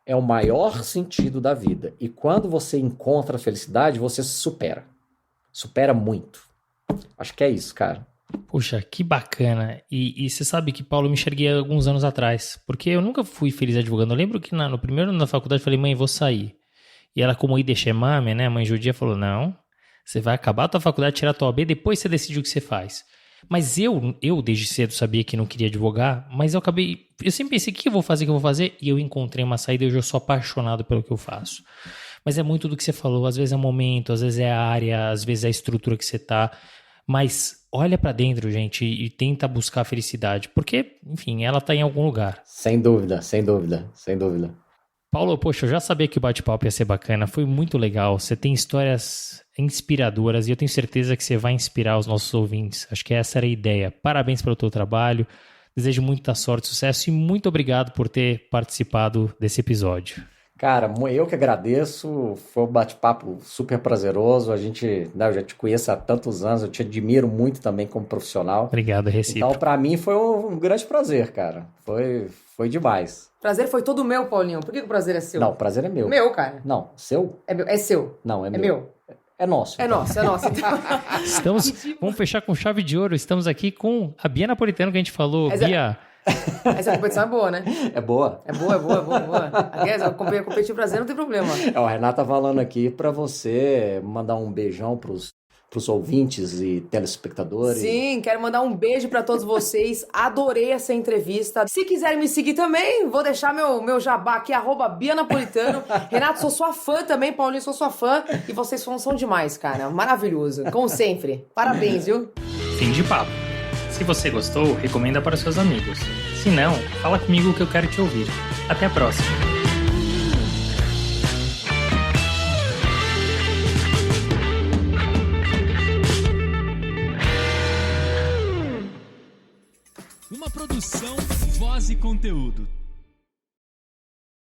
[SPEAKER 2] é o maior sentido da vida. E quando você encontra a felicidade, você se supera. Supera muito. Acho que é isso, cara.
[SPEAKER 1] Puxa, que bacana. E você sabe que, Paulo, eu me enxerguei há alguns anos atrás, porque eu nunca fui feliz advogando. Eu lembro que no primeiro ano da faculdade eu falei, mãe, vou sair. E ela, como idechemame, né, a mãe judia, falou, não, você vai acabar a tua faculdade, tirar a tua OAB, depois você decide o que você faz. Mas eu desde cedo sabia que não queria advogar, mas eu sempre pensei, o que eu vou fazer? E eu encontrei uma saída e hoje eu sou apaixonado pelo que eu faço. Mas é muito do que você falou, às vezes é o momento, às vezes é a área, às vezes é a estrutura que você tá, mas olha pra dentro, gente, e tenta buscar a felicidade, porque, enfim, ela tá em algum lugar.
[SPEAKER 2] Sem dúvida, sem dúvida, sem dúvida.
[SPEAKER 1] Paulo, poxa, eu já sabia que o bate-papo ia ser bacana, foi muito legal, você tem histórias inspiradoras e eu tenho certeza que você vai inspirar os nossos ouvintes, acho que essa era a ideia. Parabéns pelo teu trabalho, desejo muita sorte, sucesso e muito obrigado por ter participado desse episódio.
[SPEAKER 2] Cara, eu que agradeço, foi um bate-papo super prazeroso, eu já te conheço há tantos anos, eu te admiro muito também como profissional.
[SPEAKER 1] Obrigado, recíproco.
[SPEAKER 2] Então, pra mim foi um grande prazer, cara, foi demais.
[SPEAKER 3] Prazer foi todo meu, Paulinho, por que o prazer é seu?
[SPEAKER 2] Não, o prazer é meu.
[SPEAKER 3] Meu, cara.
[SPEAKER 2] Não, seu?
[SPEAKER 3] É meu, é seu.
[SPEAKER 2] Não, é meu.
[SPEAKER 3] É meu.
[SPEAKER 2] É nosso.
[SPEAKER 3] É nosso. Então.
[SPEAKER 1] Vamos fechar com chave de ouro, estamos aqui com a Bia Napolitano que a gente falou, Bia...
[SPEAKER 3] Essa competição é boa, né?
[SPEAKER 2] É boa.
[SPEAKER 3] É boa. Aliás, competir prazer não tem problema.
[SPEAKER 2] O Renato tá falando aqui pra você mandar um beijão pros ouvintes e telespectadores.
[SPEAKER 3] Sim, quero mandar um beijo pra todos vocês. Adorei essa entrevista. Se quiserem me seguir também, vou deixar meu jabá aqui, @BiaNapolitano. Renato, sou sua fã também. Paulinho, sou sua fã. E vocês são demais, cara. Maravilhoso. Como sempre. Parabéns, viu?
[SPEAKER 1] Fim de papo. Se você gostou, recomenda para seus amigos. Se não, fala comigo que eu quero te ouvir. Até a próxima.
[SPEAKER 4] Uma produção, voz e conteúdo.